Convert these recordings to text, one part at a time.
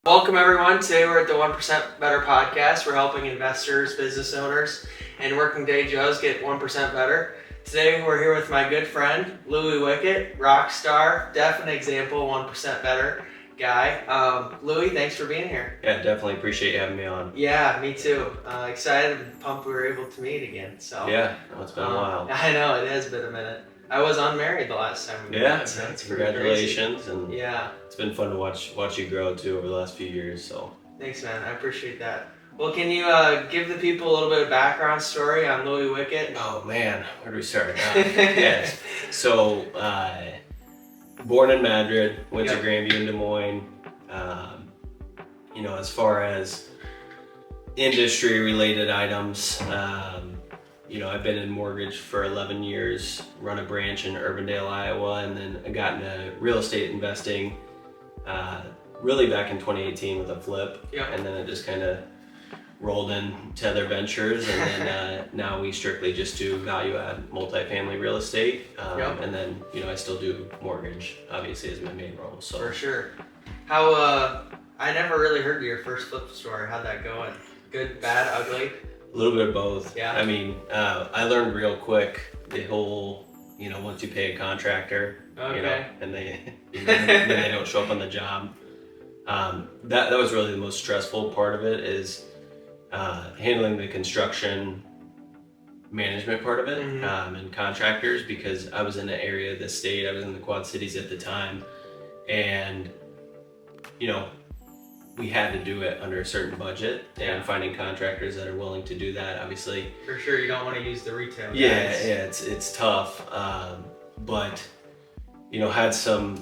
Welcome everyone. Today we're at the 1% Better podcast. We're helping investors, business owners, and working day Joes get 1% better. Today we're here with my good friend, Louis Wickett, rock star, definite example, 1% better guy. Louis, thanks for being here. Yeah, definitely appreciate you having me on. Yeah, me too. Excited and pumped we were able to meet again. So Yeah, it's been a while. I know, it has been a minute. I was unmarried the last time we met, so it's pretty congratulations, crazy. and yeah, it's been fun to watch you grow too over the last few years. So thanks, man. I appreciate that. Well, can you give the people a little bit of background story on Louis Wickett? Oh man, where do we start? Yeah, so born in Madrid, went to Grandview in Des Moines. As far as industry-related items. I've been in mortgage for 11 years, run a branch in Urbandale, Iowa, and then I got into real estate investing really back in 2018 with a flip. Yep. And then it just kind of rolled into other ventures, and then now we strictly just do value-add multifamily real estate. And then, I still do mortgage, obviously, as my main role. So. For sure. How, I never really heard your first flip story. How'd that go? Good, bad, ugly? A little bit of both. Yeah. I mean, I learned real quick the whole, once you pay a contractor, and they, then they don't show up on the job. That was really the most stressful part of it is handling the construction management part of it, and contractors, because I was in the area of the state, I was in the Quad Cities at the time, and we had to do it under a certain budget, and finding contractors that are willing to do that, obviously. For sure, you don't want to use the retail guys. Yeah, it's tough, but had some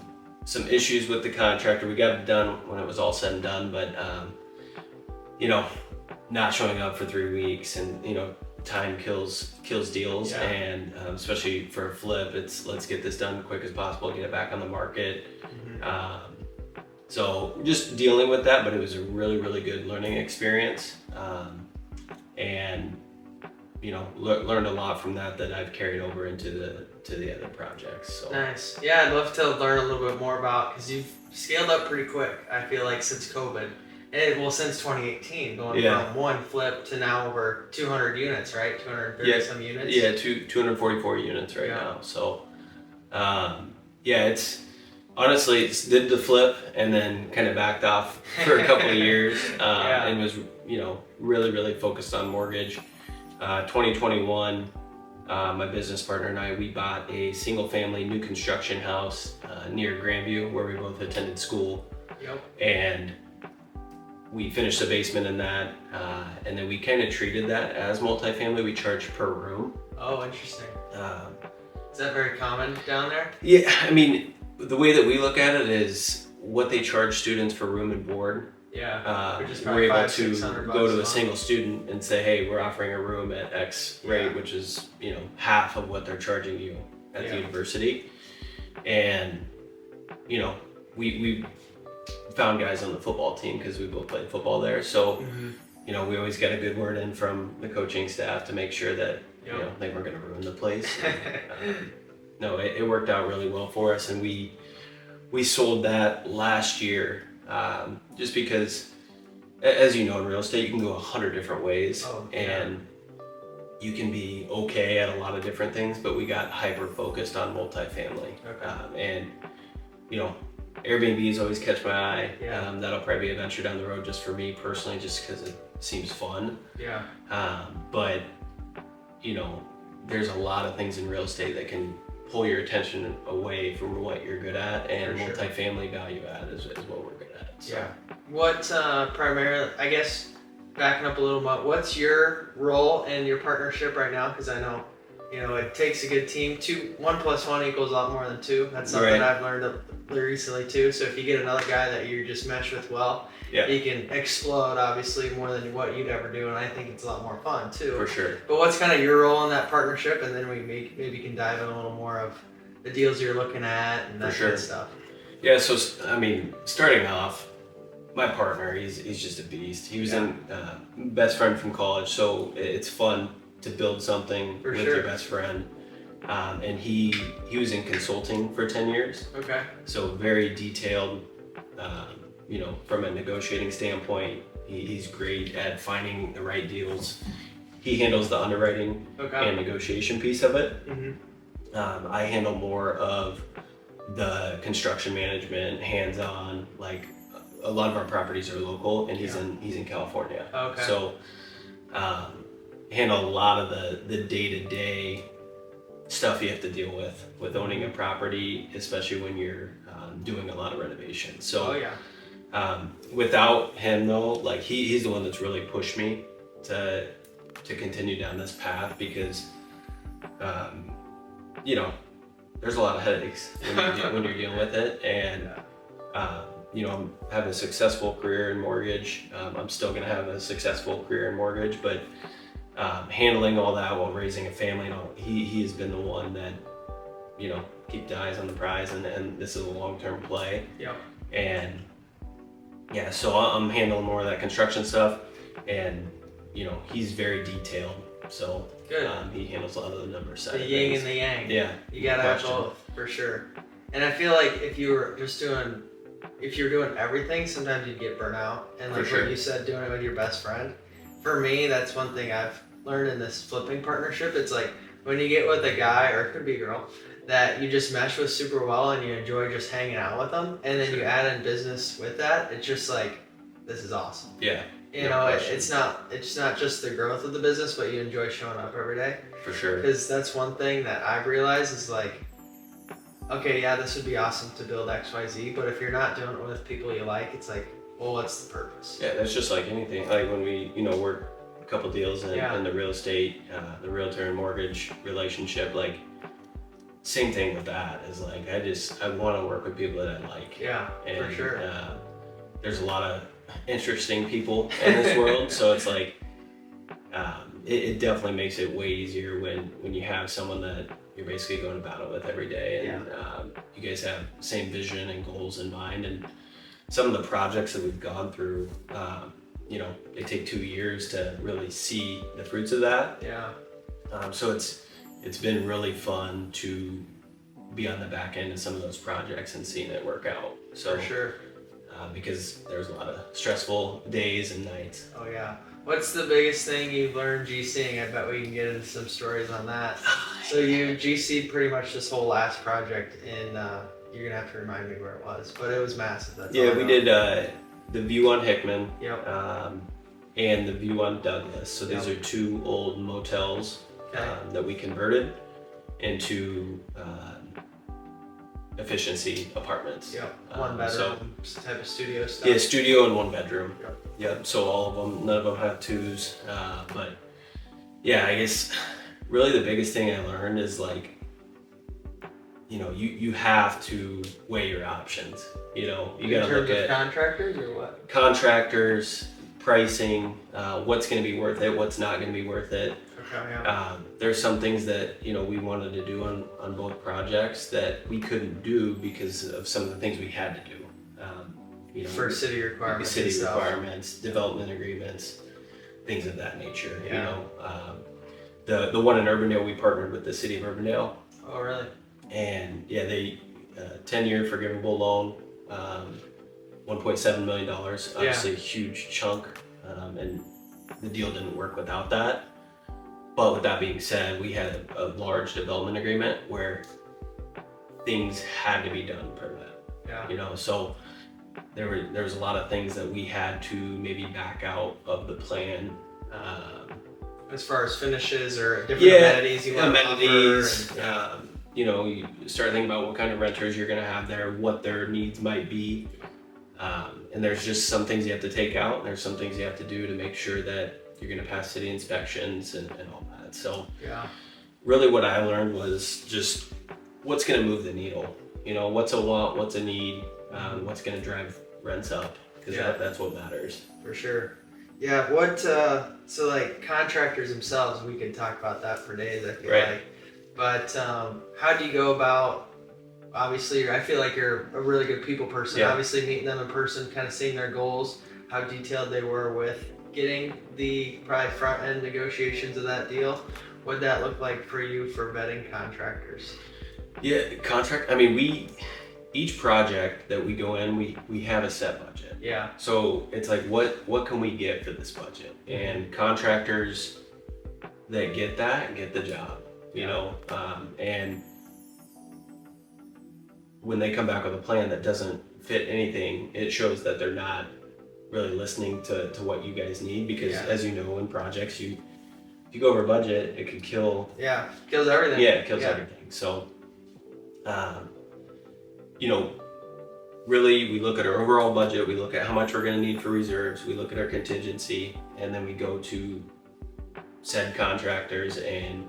issues with the contractor. We got it done when it was all said and done, but not showing up for 3 weeks, and time kills deals, and especially for a flip, it's let's get this done as quick as possible, get it back on the market. So just dealing with that, but it was a really, really good learning experience, and learned a lot from that I've carried over into the other projects. So. Nice. Yeah, I'd love to learn a little bit more about, because you've scaled up pretty quick, I feel like, since COVID. Since 2018, going from one flip to now over 200 units, right? 230 some units? Yeah, 244 units right now. So, it's honestly did the flip and then kind of backed off for a couple of years, and was really, really focused on mortgage. 2021, my business partner and I, we bought a single family new construction house near Grandview, where we both attended school. Yep. And we finished the basement in that, and then we kind of treated that as multifamily. We charge per room. Oh, interesting. Is that very common down there? Yeah, I mean, the way that we look at it is what they charge students for room and board. Yeah, we're able to go to a single student and say, hey, we're offering a room at X rate, which is half of what they're charging you at the university. And we found guys on the football team because we both played football there. So we always got a good word in from the coaching staff to make sure that they weren't going to ruin the place. And, no, it worked out really well for us, and we sold that last year, just because, as you know, in real estate you can go 100 different ways, and you can be okay at a lot of different things, but we got hyper focused on multifamily. And Airbnbs always catch my eye. That'll probably be a venture down the road just for me personally, just because it seems fun. But there's a lot of things in real estate that can pull your attention away from what you're good at, and multifamily value add is what we're good at. So. What primarily, I guess, backing up a little bit, what's your role in your partnership right now? Because I know, it takes a good team. 1 + 1 equals a lot more than 2. That's something I've learned recently too. So if you get another guy that you just mesh with well, he can explode obviously more than what you'd ever do, and I think it's a lot more fun too. For sure. But what's kind of your role in that partnership, and then we maybe can dive in a little more of the deals you're looking at and that kind of stuff. Yeah, so I mean, starting off, my partner, he's just a beast. He was in best friend from college, so it's fun to build something with your best friend. And he was in consulting for 10 years. Okay. So very detailed from a negotiating standpoint, he's great at finding the right deals. He handles the underwriting and negotiation piece of it. I handle more of the construction management, hands-on. Like a lot of our properties are local, and he's in California. So handle a lot of the day-to-day stuff you have to deal with owning a property, especially when you're doing a lot of renovations. So without him though, like he's the one that's really pushed me to continue down this path, because there's a lot of headaches when you're dealing with it. And I'm having a successful career in mortgage. I'm still gonna have a successful career in mortgage, but handling all that while raising a family, he has been the one that keep the eyes on the prize, and this is a long-term play. And so I'm handling more of that construction stuff, and he's very detailed, so he handles a lot of the numbers side. The yin and the yang. You gotta have both, for sure. And I feel like if you're doing everything, sometimes you'd get burnt out. And like what you said, doing it with your best friend, for me, that's one thing I've learned in this flipping partnership. It's like when you get with a guy, or it could be a girl, that you just mesh with super well and you enjoy just hanging out with them, and then you add in business with that, it's just like, this is awesome. It's not just the growth of the business, but you enjoy showing up every day. For sure. Because that's one thing that I've realized is like, okay, this would be awesome to build XYZ, but if you're not doing it with people you like, it's like, well, what's the purpose? Yeah, that's just like anything. Like when we, work a couple deals in the real estate, the realtor and mortgage relationship, like same thing with that is like, I want to work with people that I like. For sure. There's a lot of interesting people in this world, so it's like, it definitely makes it way easier when you have someone that you're basically going to battle with every day, and you guys have the same vision and goals in mind. And some of the projects that we've gone through, they take 2 years to really see the fruits of that. So it's been really fun to be on the back end of some of those projects and seeing it work out. So for sure. Because there's a lot of stressful days and nights. What's the biggest thing you've learned GCing? I bet we can get into some stories on that. So you GC'd pretty much this whole last project, and you're gonna have to remind me where it was, but it was massive. We did the view on Hickman, and the view on Douglas. So these are two old motels that we converted into efficiency apartments. One bedroom type of studio stuff. Yeah, studio and one bedroom. So all of them, none of them have twos. But I guess really the biggest thing I learned is like, you have to weigh your options. You gotta look at contractors or what? Contractors, pricing, what's gonna be worth it, what's not gonna be worth it. There's some things that we wanted to do on both projects that we couldn't do because of some of the things we had to do. For city requirements, development agreements, things of that nature. The one in Urbandale, we partnered with the city of Urbandale. Oh, really? And they 10-year forgivable loan, $1.7 million. Obviously a huge chunk, and the deal didn't work without that. But with that being said, we had a large development agreement where things had to be done permanent. So there was a lot of things that we had to maybe back out of the plan. As far as finishes or different amenities you want to offer. You start thinking about what kind of renters you're going to have there, what their needs might be. And there's just some things you have to take out, and there's some things you have to do to make sure that you're going to pass city inspections and all that. So really what I learned was just what's going to move the needle. What's a want, what's a need, what's going to drive rents up, because that's what matters. For sure. What, so like contractors themselves, we could talk about that for days, I feel like. But how do you go about, obviously, I feel like you're a really good people person, obviously meeting them in person, kind of seeing their goals, how detailed they were with getting the probably front end negotiations of that deal. What'd that look like for you for vetting contractors? I mean, each project that we go in, we have a set budget. Yeah. So it's like, what can we get for this budget? And contractors that get the job, you know, and when they come back with a plan that doesn't fit anything, it shows that they're not really listening to what you guys need, because as you know, in projects, if you go over budget, it could kill. Yeah, kills everything. Yeah, it kills everything. So, you know, really, we look at our overall budget, we look at how much we're going to need for reserves, we look at our contingency, and then we go to said contractors and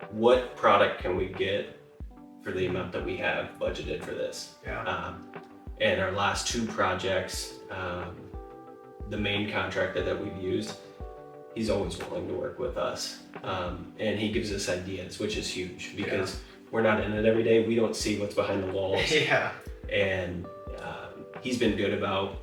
what product can we get for the amount that we have budgeted for this. And our last two projects, the main contractor that we've used, he's always willing to work with us. And he gives us ideas, which is huge, because we're not in it every day. We don't see what's behind the walls. And he's been good about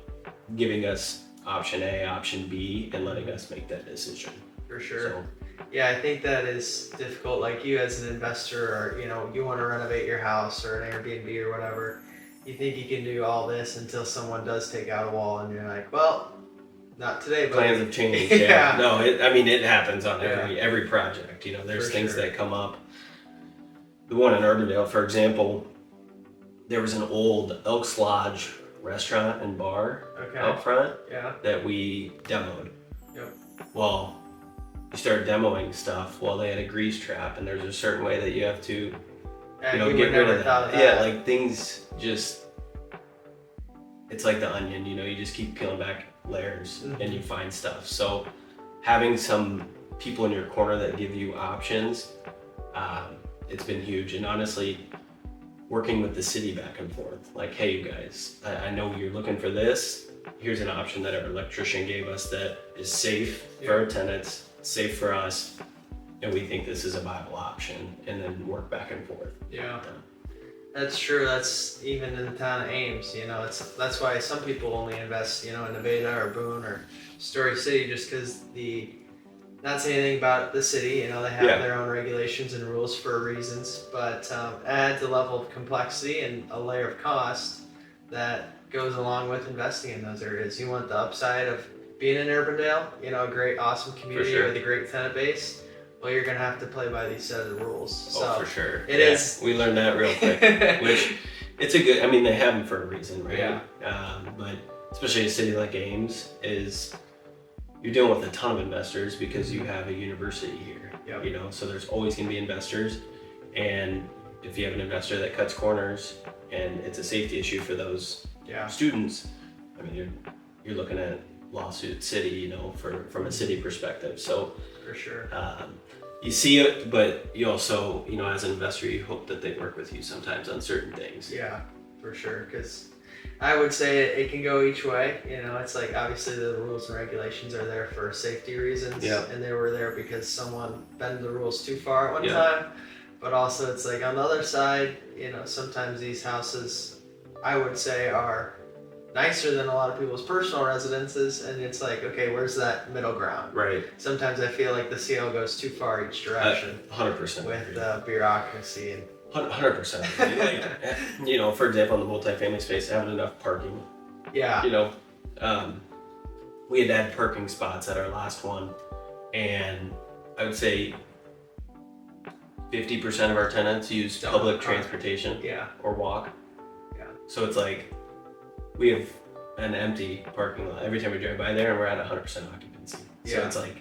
giving us option A, option B, and letting us make that decision. For sure. So, yeah, I think that is difficult. Like, you as an investor, or, you know, you want to renovate your house or an Airbnb or whatever, you think you can do all this until someone does take out a wall, and you're like, well, not today, but plans have changed. No, I mean, it happens on every project. You know, there's things that come up. The one in Urbandale, for example, there was an old Elks Lodge restaurant and bar out front that we demoed. Well, you start demoing stuff. Well, they had a grease trap, and there's a certain way that you have to, you know, get rid of that. Yeah, like things just, it's like the onion, you know, you just keep peeling back layers and you find stuff. So having some people in your corner that give you options, it's been huge. And honestly, working with the city back and forth, like, hey, you guys, I know you're looking for this. Here's an option that our electrician gave us that is safe for our tenants, safe for us, and we think this is a viable option, and then work back and forth. That's true. That's even in the town of Ames, you know, that's why some people only invest, you know, in Nevada or Boone or Story City, just because not saying anything about the city, you know, they have their own regulations and rules for reasons, but adds a level of complexity and a layer of cost that goes along with investing in those areas. You want the upside of being in Urbandale, you know, a great, awesome community with a great tenant base. Well, you're gonna have to play by these set of rules. So for sure. It is. We learned that real quick, which it's a good. I mean, they have them for a reason, right? But especially a city like Ames is, you're dealing with a ton of investors because you have a university here. You know, so there's always gonna be investors, and if you have an investor that cuts corners and it's a safety issue for those students, I mean, you're looking at lawsuit city, you know, from a city perspective. So for sure. You see it, but you also, you know, as an investor, you hope that they work with you sometimes on certain things. Yeah, for sure. Because I would say it can go each way. You know, it's like, obviously the rules and regulations are there for safety reasons, and they were there because someone bent the rules too far at one time. But also, it's like on the other side, you know, sometimes these houses, I would say, are nicer than a lot of people's personal residences, and it's like, okay, where's that middle ground? Right. Sometimes I feel like the scale goes too far each direction. 100%. With bureaucracy and 100%. Like, you know, for example, in the multifamily space, having enough parking. You know, we had to add parking spots at our last one, and I would say 50% of our tenants use public transportation or walk. So it's like, we have an empty parking lot every time we drive by there, and we're at 100% occupancy. So it's like,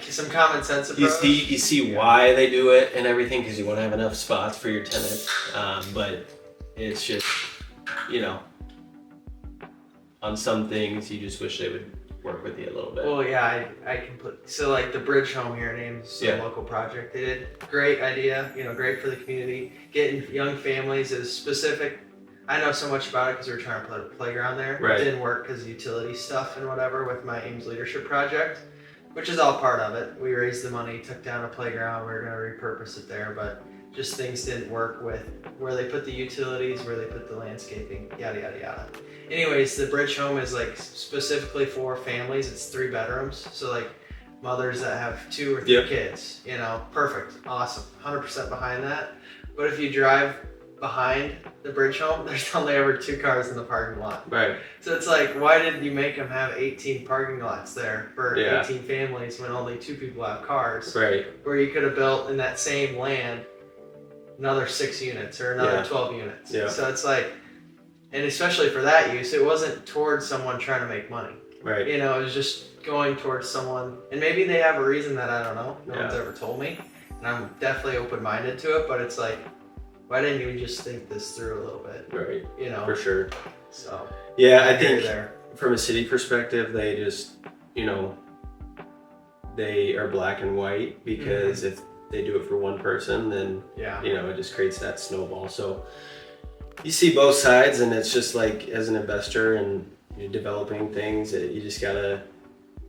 some common sense approach. You see why they do it and everything, because you want to have enough spots for your tenants. But it's just, you know, on some things you just wish they would work with you a little bit. Well, I can put, so like the Bridge Home here in Ames, a local project, they did great idea, you know, great for the community. Getting young families is specific. I know so much about it because we were trying to put a playground there. It didn't work because of utility stuff and whatever with my Ames Leadership Project, which is all part of it. We raised the money, took down a playground, we were going to repurpose it there, but just things didn't work with where they put the utilities, where they put the landscaping, yada, yada, yada. Anyways, the Bridge Home is like specifically for families. It's 3 bedrooms. So like mothers that have 2 or 3 kids, you know, perfect, awesome, 100% behind that. but if you drive behind the bridge home, there's only ever 2 cars in the parking lot. Right. So it's like, why did you make them have 18 parking lots there for 18 families when only 2 people have cars? Right. Where you could have built in that same land another 6 units or another 12 units. Yeah. So it's like, and especially for that use, it wasn't towards someone trying to make money. Right. You know, it was just going towards someone, and maybe they have a reason that I don't know. No one's ever told me, and I'm definitely open-minded to it. But it's like, why didn't you just think this through a little bit? Right. You know. For sure. So. Yeah, I think from a city perspective, they just, you know, they are black and white because if they do it for one person, then you know, it just creates that snowball. So you see both sides, and it's just like, as an investor and you're developing things, you just gotta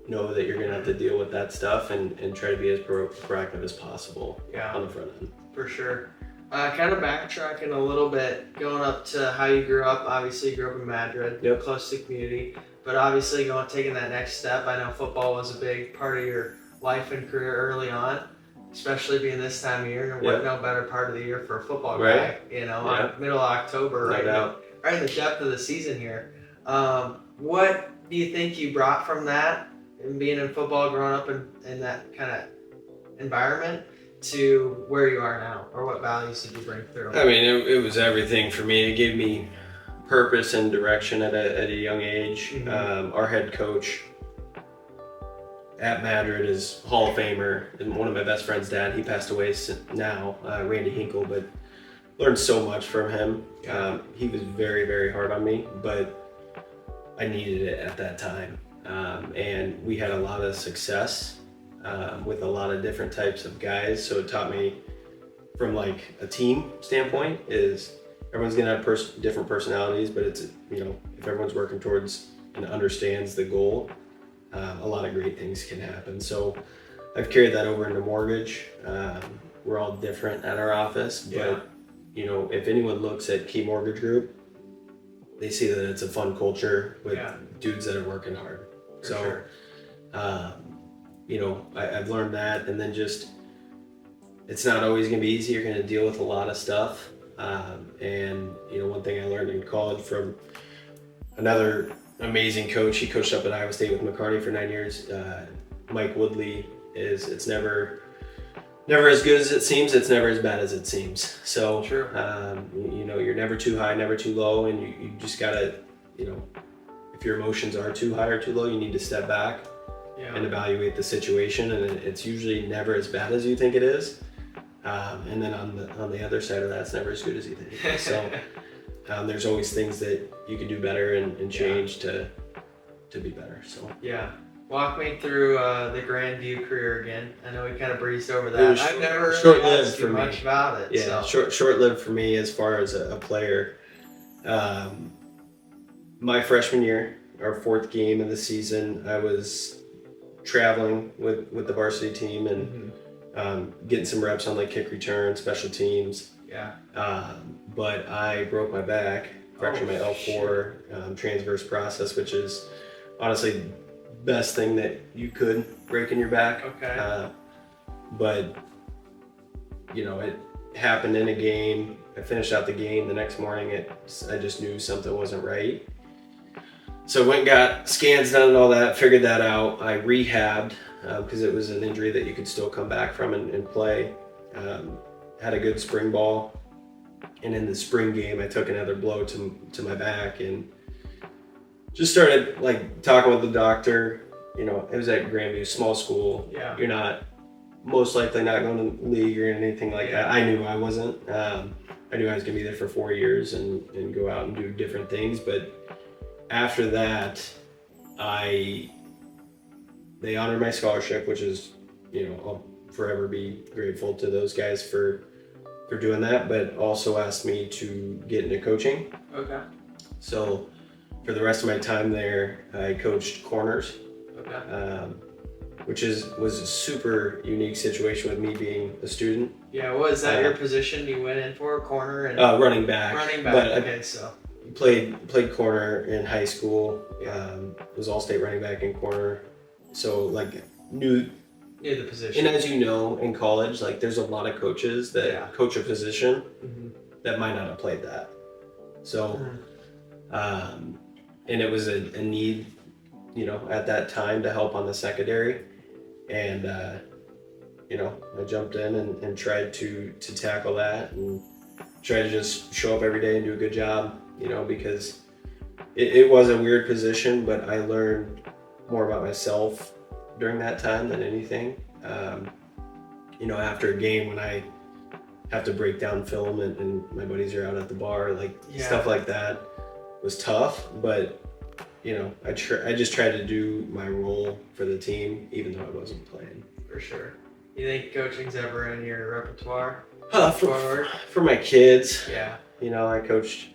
know that you're gonna have to deal with that stuff and try to be as proactive as possible on the front end. For sure. Kind of backtracking a little bit, going up to how you grew up. Obviously, you grew up in Madrid, close to the community, but obviously taking that next step. I know football was a big part of your life and career early on, especially being this time of year. And what no better part of the year for a football guy, you know, on middle of October, right in the depth of the season here. What do you think you brought from that, and being in football, growing up in that kind of environment, to where you are now, or what values did you bring through? I mean, it was everything for me. It gave me purpose and direction at a young age. Our head coach at Madrid is Hall of Famer, and one of my best friend's dad. He passed away now, Randy Hinkle, but learned so much from him. He was very, very hard on me, but I needed it at that time. And we had a lot of success with a lot of different types of guys. So it taught me, from like a team standpoint, is everyone's gonna have different personalities, but it's, you know, if everyone's working towards and understands the goal, a lot of great things can happen. So I've carried that over into mortgage. We're all different at our office, but you know, if anyone looks at Key Mortgage Group, they see that it's a fun culture with dudes that are working hard. You know, I've learned that, and then just, it's not always gonna be easy. You're gonna deal with a lot of stuff. And you know, one thing I learned in college from another amazing coach, he coached up at Iowa State with McCartney for 9 years, Mike Woodley, is it's never as good as it seems, it's never as bad as it seems. So, you know, you're never too high, never too low, and you just gotta, you know, if your emotions are too high or too low, you need to step back and evaluate the situation, and it's usually never as bad as you think it is. And then on the other side of that, it's never as good as you think. So there's always things that you can do better and change to be better. So walk me through the Grandview career again. I know we kind of breezed over that. I've never really asked you much about it. Yeah, short-lived for me as far as a player. My freshman year, our 4th game of the season, I was traveling with the varsity team and getting some reps on like kick return, special teams. But I broke my back, fractured my L4 transverse process, which is honestly best thing that you could break in your back. But you know, it happened in a game. I finished out the game. The next morning, I just knew something wasn't right. So went and got scans done and all that, figured that out. I rehabbed because it was an injury that you could still come back from and play. Had a good spring ball. And in the spring game, I took another blow to my back and just started like talking with the doctor. You know, it was at Grandview, small school. You're not, most likely not going to league or anything like that. I knew I wasn't. I knew I was gonna be there for 4 years and go out and do different things. But after that, they honored my scholarship, which is, you know, I'll forever be grateful to those guys for doing that, but also asked me to get into coaching. So for the rest of my time there, I coached corners, which was a super unique situation with me being a student. Was that your position you went in for, corner and running back? But so played corner in high school. Was all-state running back and corner. So like knew Knew the position. And as you know, in college, like there's a lot of coaches that coach a position that might not have played that. So, and it was a need, you know, at that time to help on the secondary. And, you know, I jumped in and tried to tackle that and try to just show up every day and do a good job, you know, because it was a weird position, but I learned more about myself during that time than anything. You know, after a game when I have to break down film and my buddies are out at the bar, like stuff like that was tough, but you know, I just tried to do my role for the team, even though I wasn't playing. For sure. You think coaching's ever in your repertoire? For my kids, yeah. You know, I coached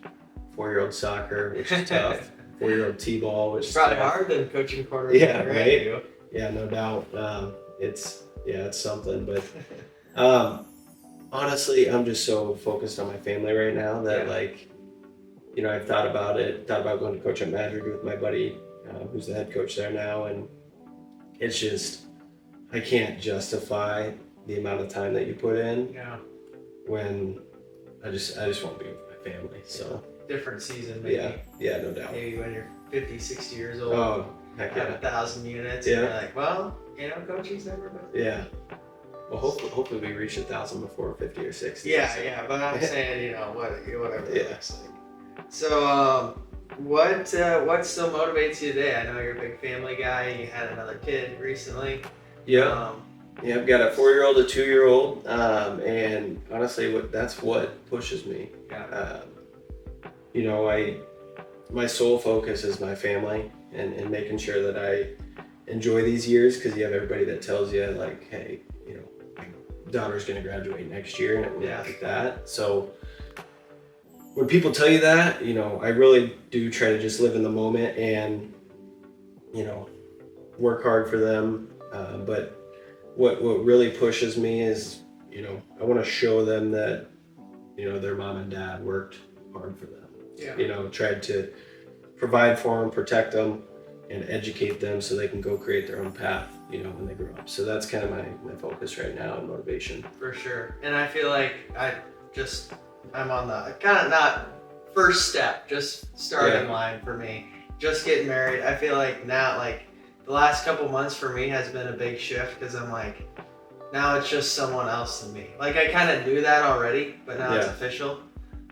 4-year-old soccer, which is tough. 4-year-old t-ball, which is probably tough. Hard than coaching quarterback. Yeah, right. Yeah, no doubt. It's something, but honestly, I'm just so focused on my family right now that like, you know, I've thought about going to coach at Madrid with my buddy, who's the head coach there now, and it's just I can't justify the amount of time that you put in when I just want to be with my family. So different season, maybe. Yeah, no doubt. Maybe when you're 50, 60 years old. Oh, heck have 1,000 units. And you're like, well, you know, coaching's never been. Yeah. Well, hopefully we reach 1,000 before 50 or 60. Yeah, but I'm saying, you know, whatever it looks like. So, what still motivates you today? I know you're a big family guy. You had another kid recently. Yeah. Yeah, I've got a 4-year-old, a 2-year-old, and honestly, that's what pushes me. Yeah. You know, my sole focus is my family and making sure that I enjoy these years, because you have everybody that tells you like, hey, you know, my daughter's going to graduate next year and like that. So when people tell you that, you know, I really do try to just live in the moment and, you know, work hard for them. But what really pushes me is, you know, I want to show them that, you know, their mom and dad worked hard for them. Yeah. You know, tried to provide for them, protect them, and educate them so they can go create their own path, you know, when they grow up. So that's kind of my focus right now and motivation. For sure. And I feel like I'm on the kind of not first step, just starting line for me. Just getting married. I feel like now, like the last couple months for me has been a big shift, because I'm like, now it's just someone else than me. Like I kind of knew that already, but now it's official.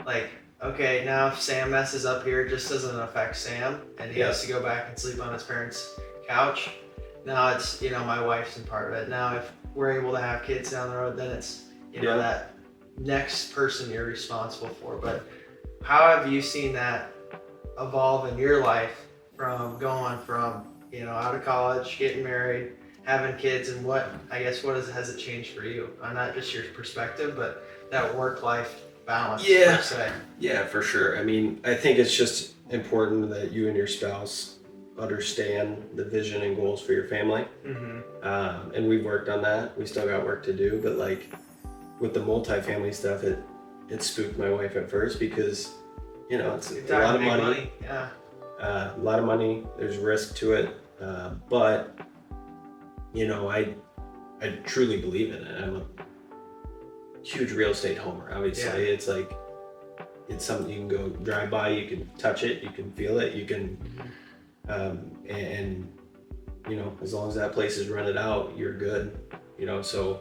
Like, okay, now if Sam messes up here, it just doesn't affect Sam, and he has to go back and sleep on his parents' couch. Now it's, you know, my wife's in part of it. Now if we're able to have kids down the road, then it's, you know, that next person you're responsible for. But how have you seen that evolve in your life from going from, you know, out of college, getting married, having kids, and has it changed for you? Not just your perspective, but that work-life balance. Yeah. Per se. Yeah, for sure. I mean, I think it's just important that you and your spouse understand the vision and goals for your family. And we've worked on that. We still got work to do, but like with the multifamily stuff, it spooked my wife at first, because, you know, it's a lot of money. Yeah. A lot of money. There's risk to it. But, you know, I truly believe in it. I'm a huge real estate homer. Obviously, it's like, it's something you can go drive by, you can touch it, you can feel it, you can, and you know, as long as that place is rented out, you're good. You know, so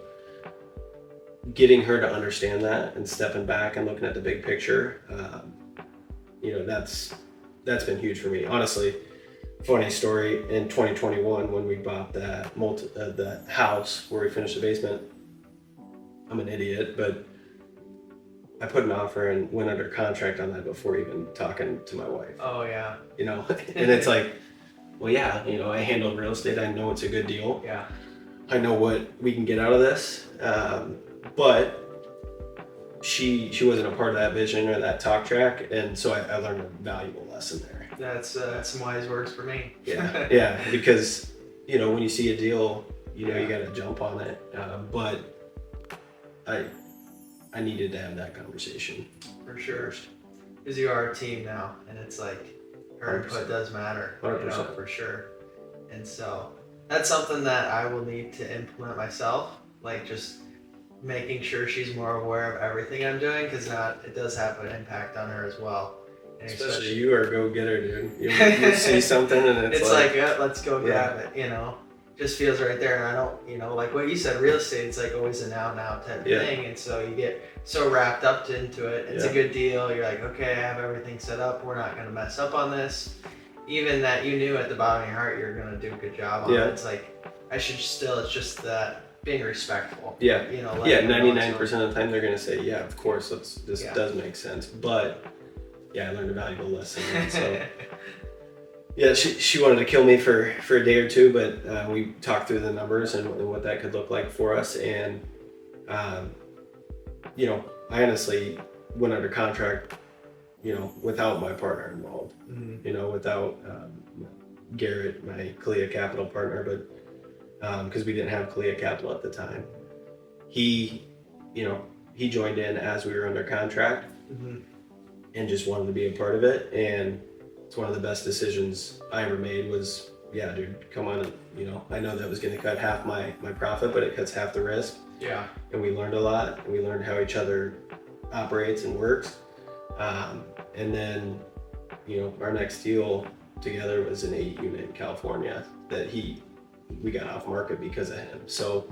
getting her to understand that and stepping back and looking at the big picture, you know, that's been huge for me. Honestly, funny story, in 2021 when we bought that house where we finished the basement, I'm an idiot, but I put an offer and went under contract on that before even talking to my wife. Oh yeah. You know, and it's like, well, yeah, you know, I handle real estate. I know it's a good deal. Yeah. I know what we can get out of this. But she wasn't a part of that vision or that talk track, and so I learned a valuable lesson there. That's some wise words for me. Yeah, because, you know, when you see a deal, you know, you got to jump on it. But I needed to have that conversation. For sure. Because you are a team now, and it's like her 100%. Input does matter. 100%. You know, for sure. And so That's something that I will need to implement myself, like just making sure she's more aware of everything I'm doing, because now it does have an impact on her as well. And especially you are a go-getter, dude. You see something and it's like yeah, let's go grab it, you know. Just feels right there, and I don't, you know, like what you said, real estate, it's like always a now type of thing, and so you get so wrapped up into it. It's a good deal. You're like, okay, I have everything set up. We're not gonna mess up on this. Even that you knew at the bottom of your heart you're gonna do a good job on it. It's like I should still. It's just that being respectful. Yeah. You know. 99% of the time they're gonna say, yeah, of course, this does make sense, but I learned a valuable lesson. So. Yeah, she wanted to kill me for a day or two, but we talked through the numbers and what that could look like for us. And, you know, I honestly went under contract, you know, without my partner involved, you know, without Garrett, my Clea Capital partner, but because we didn't have Clea Capital at the time. He joined in as we were under contract and just wanted to be a part of it. And it's one of the best decisions I ever made was, yeah, dude, come on. You know, I know that was going to cut half my profit, but it cuts half the risk. Yeah. And we learned a lot. We learned how each other operates and works. And then, you know, our next deal together was an 8-unit in California that we got off market because of him. So,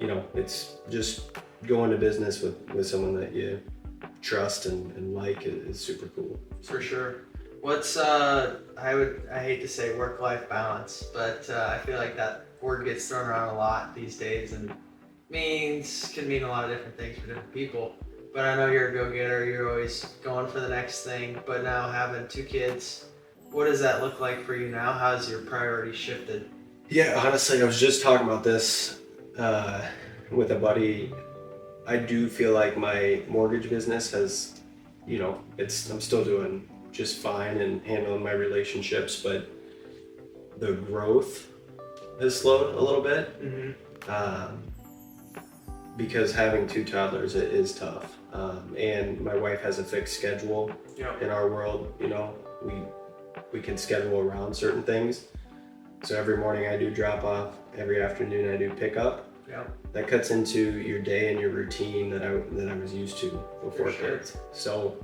you know, it's just going to business with someone that you trust and like is super cool. For sure. What's I hate to say work-life balance, but I feel like that word gets thrown around a lot these days and can mean a lot of different things for different people. But I know you're a go-getter, you're always going for the next thing, but now having 2 kids, what does that look like for you now? How's your priorities shifted? Yeah, honestly, I was just talking about this with a buddy. I do feel like my mortgage business has, you know, I'm still doing just fine and handling my relationships, but the growth has slowed a little bit because having 2 toddlers it is tough. And my wife has a fixed schedule. In our world, you know, we can schedule around certain things. So every morning I do drop off, every afternoon I do pick up. That cuts into your day and your routine that I was used to before kids. So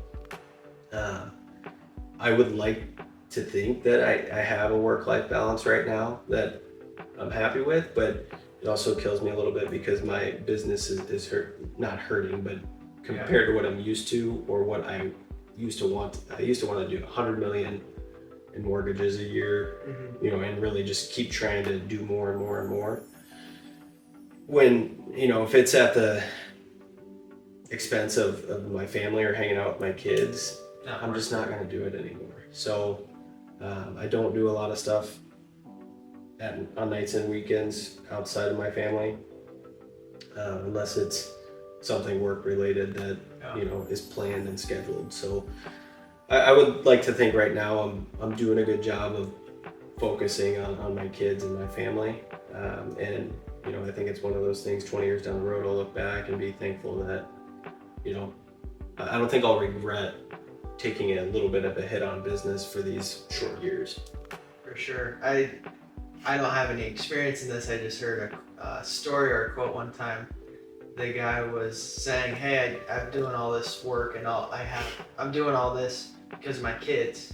I would like to think that I have a work-life balance right now that I'm happy with, but it also kills me a little bit because my business is not hurting, but compared to what I'm used to or what I used to want to do 100 million in mortgages a year, you know, and really just keep trying to do more and more and more. When, you know, if it's at the expense of my family or hanging out with my kids, I'm just not going to do it anymore. So I don't do a lot of stuff on nights and weekends outside of my family, unless it's something work related that, you know, is planned and scheduled. So I would like to think right now I'm doing a good job of focusing on my kids and my family. And you know, I think it's one of those things 20 years down the road, I'll look back and be thankful that, you know, I don't think I'll regret taking a little bit of a hit on business for these short years. For sure. I don't have any experience in this. I just heard a story or a quote one time. The guy was saying, hey, I'm doing all this work and I'm doing all this because of my kids.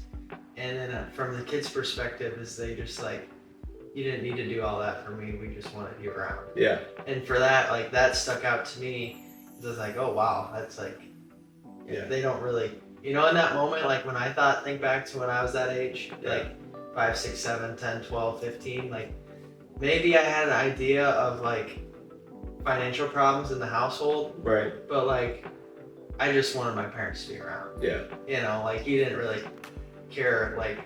And then from the kids' perspective is they just like, you didn't need to do all that for me. We just wanted you around. Yeah. And for that, like that stuck out to me. It was like, oh wow, that's like, they don't really, you know, in that moment, like when I think back to when I was that age, like 5, 6, 7, 10, 12, 15, like maybe I had an idea of like financial problems in the household. Right. But like, I just wanted my parents to be around. Yeah. You know, like he didn't really care, like,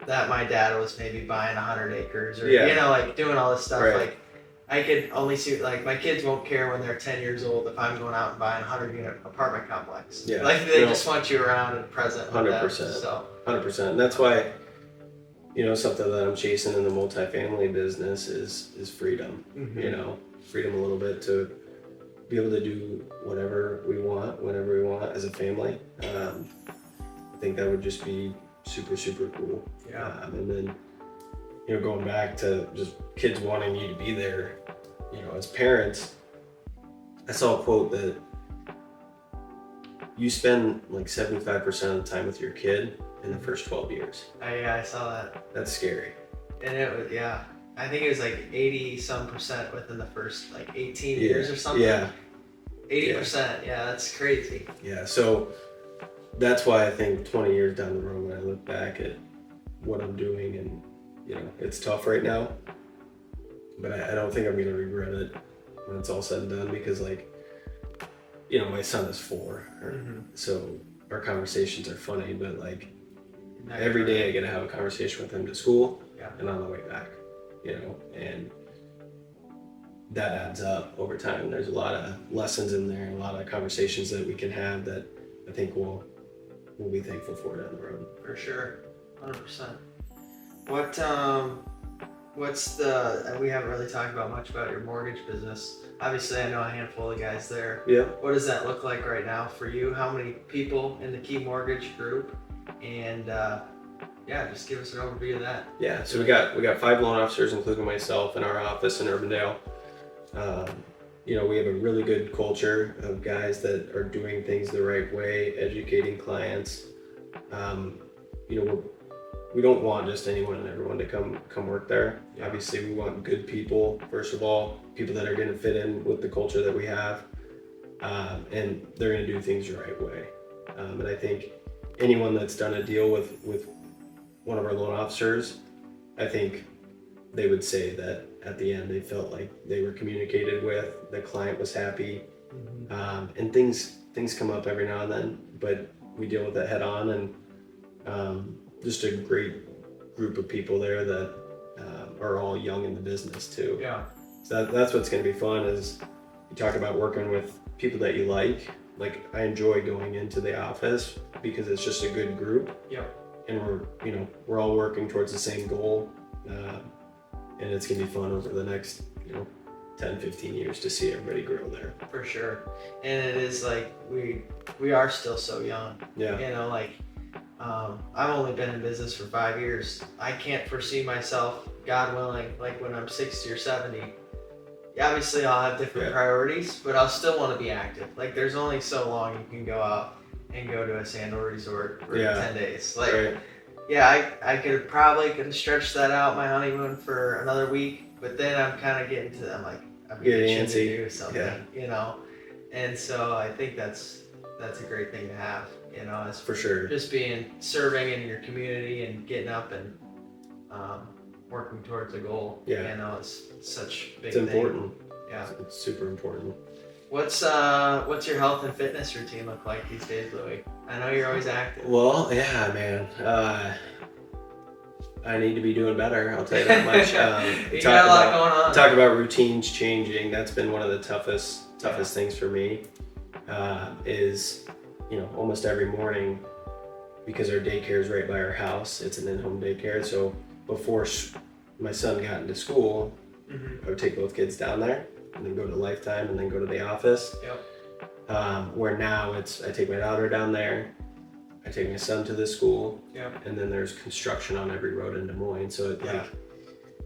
that my dad was maybe buying 100 acres or, you know, like doing all this stuff. Right. Like I could only see, like my kids won't care when they're 10 years old if I'm going out and buying a 100-unit apartment complex. Yeah. Like they just want you around and present. 100%. With them, so. 100%. And that's why, you know, something that I'm chasing in the multifamily business is freedom. You know, freedom a little bit to be able to do whatever we want, whenever we want as a family. I think that would just be super, super cool. Yeah. And then you know, going back to just kids wanting you to be there, you know, as parents, I saw a quote that you spend like 75% of the time with your kid in the first 12 years. I saw that. That's scary. And it was, yeah, I think it was like 80% within the first like 18 years or something. Yeah. 80%. Yeah, that's crazy. Yeah. So that's why I think 20 years down the road, when I look back at what I'm doing, and, you know, it's tough right now, but I don't think I'm going to regret it when it's all said and done, because, like, you know, my son is 4, so our conversations are funny, but like every day I get to have a conversation with him to school and on the way back, you know, and that adds up over time. There's a lot of lessons in there, a lot of conversations that we can have that I think we'll be thankful for down the road. For sure, 100%. We haven't really talked about much about your mortgage business. Obviously, I know a handful of guys there. Yeah. What does that look like right now for you? How many people in the Key Mortgage group? And just give us an overview of that. Yeah, so we got 5 loan officers, including myself, in our office in Urbandale. You know, we have a really good culture of guys that are doing things the right way, educating clients. You know, we don't want just anyone and everyone to come work there. Yeah. Obviously, we want good people, first of all, people that are going to fit in with the culture that we have, and they're going to do things the right way. And I think anyone that's done a deal with one of our loan officers, I think they would say that at the end they felt like they were communicated with, the client was happy, and things come up every now and then, but we deal with that head on, and just a great group of people there that are all young in the business too. Yeah. So that's what's going to be fun, is you talk about working with people that you like. Like, I enjoy going into the office because it's just a good group. Yep. And we're all working towards the same goal. And it's going to be fun over the next, 10, 15 years to see everybody grow there. For sure. And it is like, we are still so young. Yeah. You know, like, I've only been in business for 5 years. I can't foresee myself, God willing, like when I'm 60 or 70. Obviously, I'll have different priorities, but I'll still want to be active. Like, there's only so long you can go out and go to a sandal resort for 10 days. Like, I could probably stretch that out, my honeymoon, for another week, but then I'm kind of getting to, I'm itching to do something, you know? And so I think that's a great thing to have, you know, as for sure. Just serving in your community and getting up and working towards a goal. You know, it's such a big thing. It's important. Yeah. It's super important. What's your health and fitness routine look like these days, Louis? I know you're always active. Well, yeah, man. I need to be doing better, I'll tell you that much. You got a lot going on. Talk about routines changing. That's been one of the toughest things for me. Is, almost every morning, because our daycare is right by our house, it's an in-home daycare. So before my son got into school, I would take both kids down there and then go to Lifetime and then go to the office. Yep. Where now I take my daughter down there, I take my son to the school, and then there's construction on every road in Des Moines. So it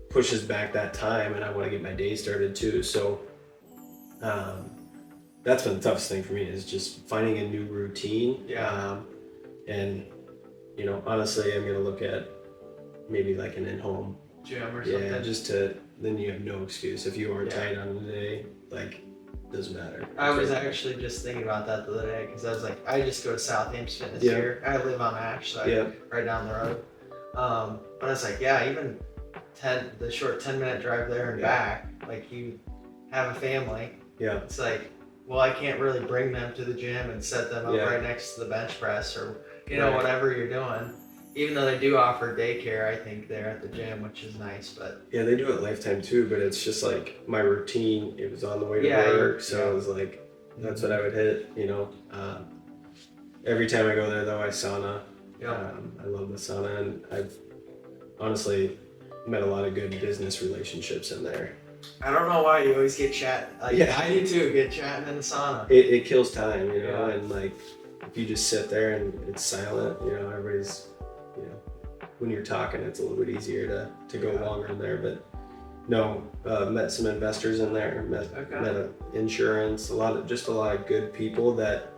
pushes back that time, and I want to get my day started too. So that's been the toughest thing for me, is just finding a new routine. And honestly, I'm gonna look at maybe like an in-home gym or something. Then you have no excuse if you aren't tight on the day. Like, doesn't matter. I was actually just thinking about that the other day, because I was like, I just go to South Ames Fitness here. I live on Ash, so right down the road. But it's like, even the short 10-minute drive there and back, like, you have a family. It's like, well, I can't really bring them to the gym and set them up right next to the bench press or, whatever you're doing. Even though they do offer daycare, I think, there at the gym, which is nice, but... Yeah, they do it Lifetime too, but it's just like my routine. It was on the way to work, so it was like, that's what I would hit, Every time I go there, though, I sauna. I love the sauna, and I've honestly met a lot of good business relationships in there. I don't know why you always get chat. Like, I do too, get chatting in the sauna. It kills time, and like, if you just sit there and it's silent, everybody's, when you're talking, it's a little bit easier to go longer in there. But no, met some investors in there, met insurance, a lot of good people that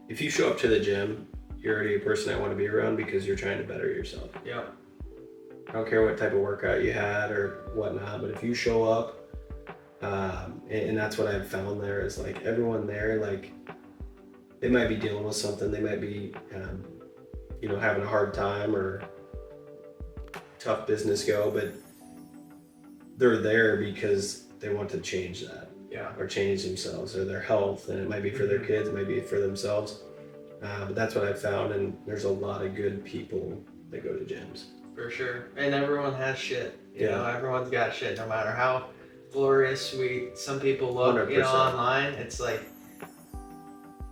if you show up to the gym, you're already a person I want to be around because you're trying to better yourself. Yeah. I don't care what type of workout you had or whatnot, but if you show up, and that's what I've found there is like everyone there, like they might be dealing with something, they might be, having a hard time or tough business go, but they're there because they want to change that. Yeah. Or change themselves or their health, and it might be for their kids, it might be for themselves. But that's what I've found, and there's a lot of good people that go to gyms. For sure. And everyone has shit. You know, everyone's got shit, no matter how glorious some people look, 100%. Online. It's like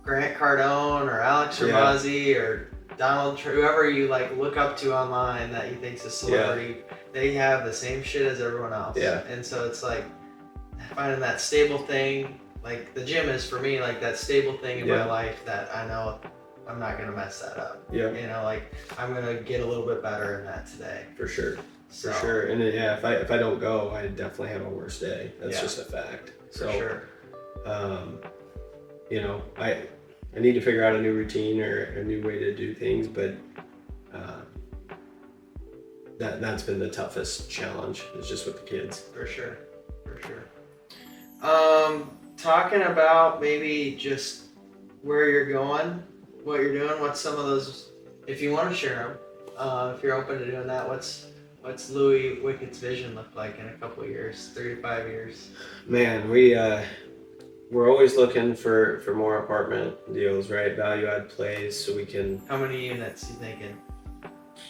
Grant Cardone or Alex Rabazi or Donald Trump, whoever you like look up to online that you think's a celebrity, they have the same shit as everyone else. Yeah. And so it's like finding that stable thing, like the gym is for me like that stable thing in my life that I know I'm not gonna mess that up. Yeah. Like I'm gonna get a little bit better in that today. For sure. For sure. And if I don't go, I definitely have a worse day. That's just a fact. So, for sure. I need to figure out a new routine or a new way to do things, but that's been the toughest challenge is just with the kids. For sure. Talking about maybe just where you're going, what you're doing, what's some of those, if you want to share them, if you're open to doing that, what's Louis Wickett's vision look like in a couple of years, 3 to 5 years? Man, we're always looking for more apartment deals, right? Value add plays so we can. How many units you thinking?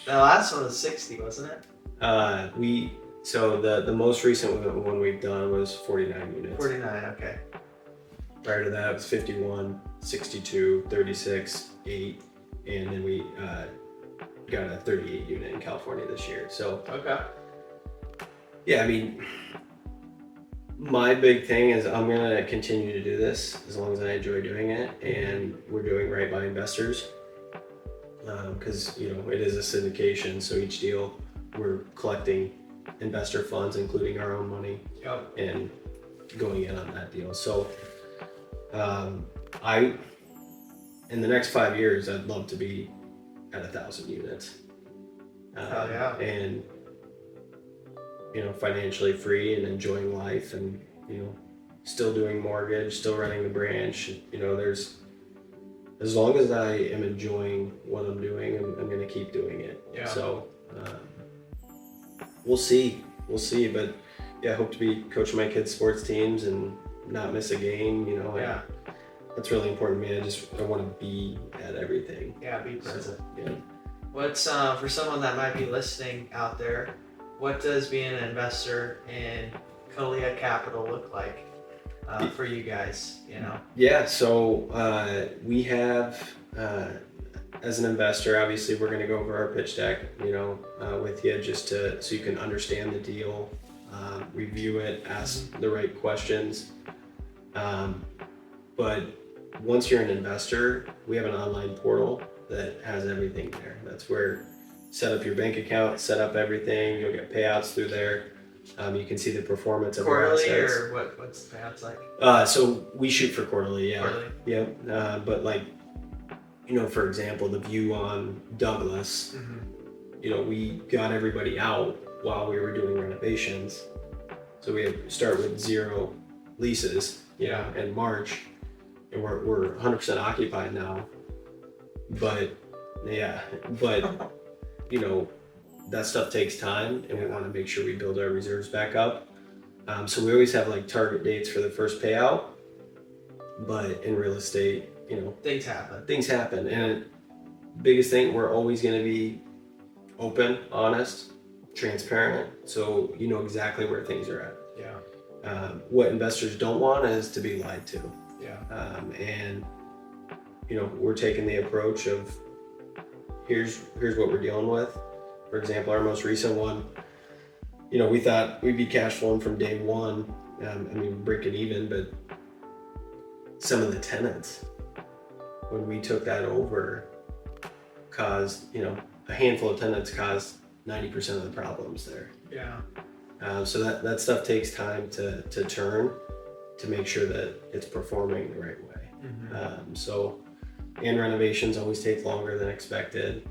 The last one was 60, wasn't it? So the most recent one we've done was 49 units. 49, okay. Prior to that it was 51, 62, 36, 8, and then we got a 38 unit in California this year. So okay. Yeah, I mean, my big thing is I'm gonna continue to do this as long as I enjoy doing it, and we're doing right by investors. Because it is a syndication, so each deal we're collecting investor funds, including our own money, and going in on that deal. So in the next 5 years, I'd love to be at 1,000 units. And financially free and enjoying life, and still doing mortgage, still running the branch. There's, as long as I am enjoying what I'm doing, I'm going to keep doing it. So we'll see, but I hope to be coaching my kids' sports teams and not miss a game. That's really important to me. I want to be at everything. Be present. So, What's for someone that might be listening out there, what does being an investor in Colia Capital look like for you guys? So we have, as an investor, obviously we're going to go over our pitch deck, with you just so you can understand the deal, review it, ask the right questions. But once you're an investor, we have an online portal that has everything there. That's where set up your bank account, set up everything. You'll get payouts through there. You can see the performance of quarterly, your assets. or what's the payouts like? So we shoot for quarterly, Quarterly. Yeah. But for example, the view on Douglas, we got everybody out while we were doing renovations. So we start with 0 leases, in March, and we're 100% occupied now. But that stuff takes time, and we want to make sure we build our reserves back up. So we always have target dates for the first payout. But in real estate, things happen. Things happen, and biggest thing, we're always going to be open, honest, transparent, so you know exactly where things are at. What investors don't want is to be lied to. And we're taking the approach of here's what we're dealing with. For example, our most recent one, we thought we'd be cash flowing from day one. Breaking even, but some of the tenants, when we took that over, caused a handful of tenants cause 90% of the problems there. Yeah. So that stuff takes time to turn, to make sure that it's performing the right way. And renovations always take longer than expected.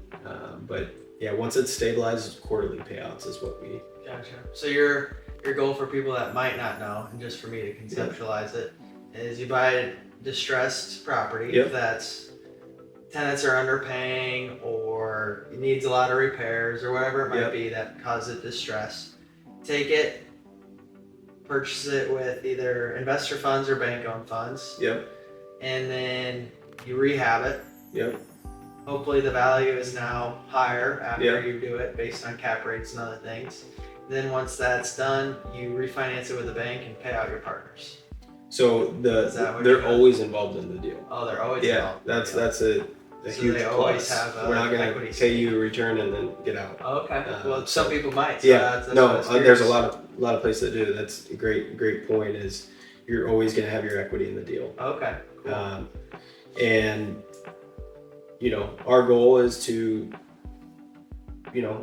But yeah, once it's stabilized, quarterly payouts is what we. Gotcha. So your goal for people that might not know, and just for me to conceptualize it, is you buy a distressed property that's tenants are underpaying or it needs a lot of repairs or whatever it might be that causes distress. Take it, purchase it with either investor funds or bank-owned funds. And then you rehab it. Hopefully the value is now higher after you do it based on cap rates and other things. Then once that's done, you refinance it with a bank and pay out your partners. So they're always involved in the deal. Oh, they're always involved. That's a huge plus. We're not going to pay you a return and then get out. Oh, okay. Well, some people might. So there's a lot of places that do. That's a great point. Is you're always going to have your equity in the deal. Okay. Cool. And our goal is to,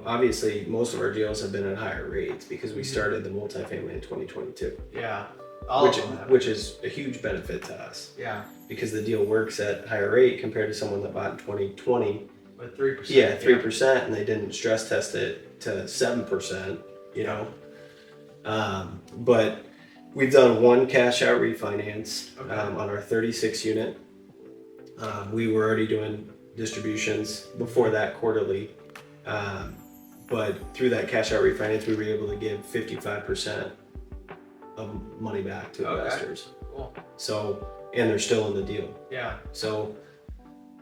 obviously most of our deals have been at higher rates because we started the multifamily in 2022. Yeah. Which is a huge benefit to us. Yeah. Because the deal works at higher rate compared to someone that bought in 2020. With 3%. Yeah, 3%, and they didn't stress test it to 7, but we've done one cash out refinance on our 36 unit. We were already doing distributions before that quarterly. But through that cash out refinance, we were able to give 55% of money back to investors. Cool. So, and they're still in the deal. Yeah. So,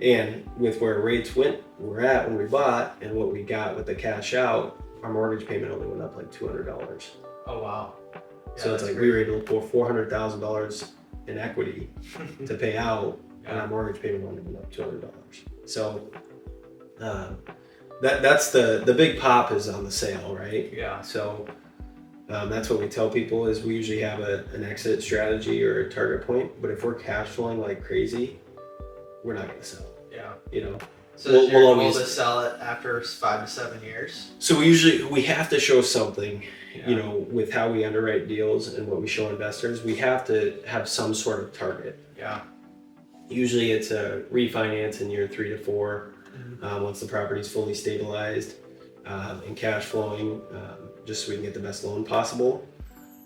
and with where rates were at when we bought and what we got with the cash out, our mortgage payment only went up like $200. Oh, wow. Yeah, so it's like we were able to pull $400,000 in equity to pay out, and our mortgage payment only went up $200. So, that's the big pop is on the sale, right? Yeah. So that's what we tell people is we usually have an exit strategy or a target point, but if we're cash flowing like crazy, we're not going to sell. Yeah. So we'll goal to sell it after 5 to 7 years? So we have to show something, with how we underwrite deals and what we show investors. We have to have some sort of target. Yeah. Usually it's a refinance in year 3 to 4. Once the property's fully stabilized and cash flowing, just so we can get the best loan possible.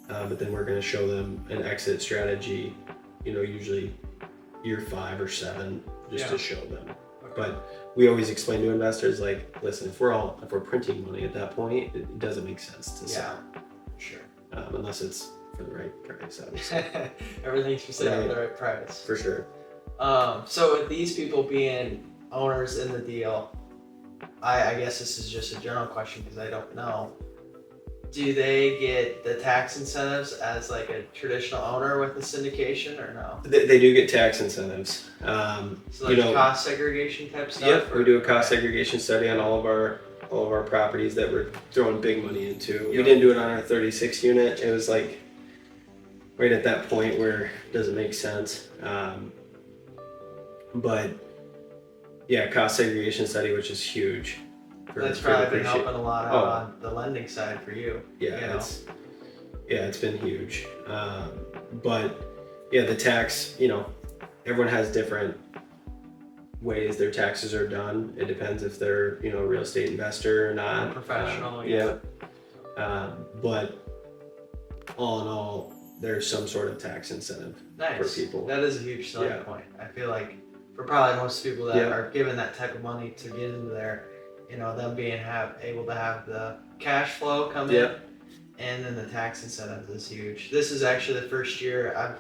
But then we're going to show them an exit strategy, usually year 5 or 7, just to show them. Okay. But we always explain to investors, like, listen, if we're printing money at that point, it doesn't make sense to sell. Sure. Unless it's for the right price, obviously. Everything's for sale at the right price. For sure. So with these people being owners in the deal, I guess this is just a general question because I don't know. Do they get the tax incentives as like a traditional owner with the syndication or no? They do get tax incentives. So like cost segregation type stuff? Yep, we do a cost segregation study on all of our properties that we're throwing big money into. We didn't do it on our 36 unit. It was like right at that point where it doesn't make sense. But yeah, cost segregation study, which is huge. That's probably been helping a lot out on the lending side for you. Yeah, it's been huge. But yeah, the tax, everyone has different ways their taxes are done. It depends if they're, a real estate investor or not. Professional, but all in all, there's some sort of tax incentive for people. That is a huge selling point. I feel like for probably most people that are given that type of money to get into there, them being able to have the cash flow come in, and then the tax incentives is huge. This is actually the first year I've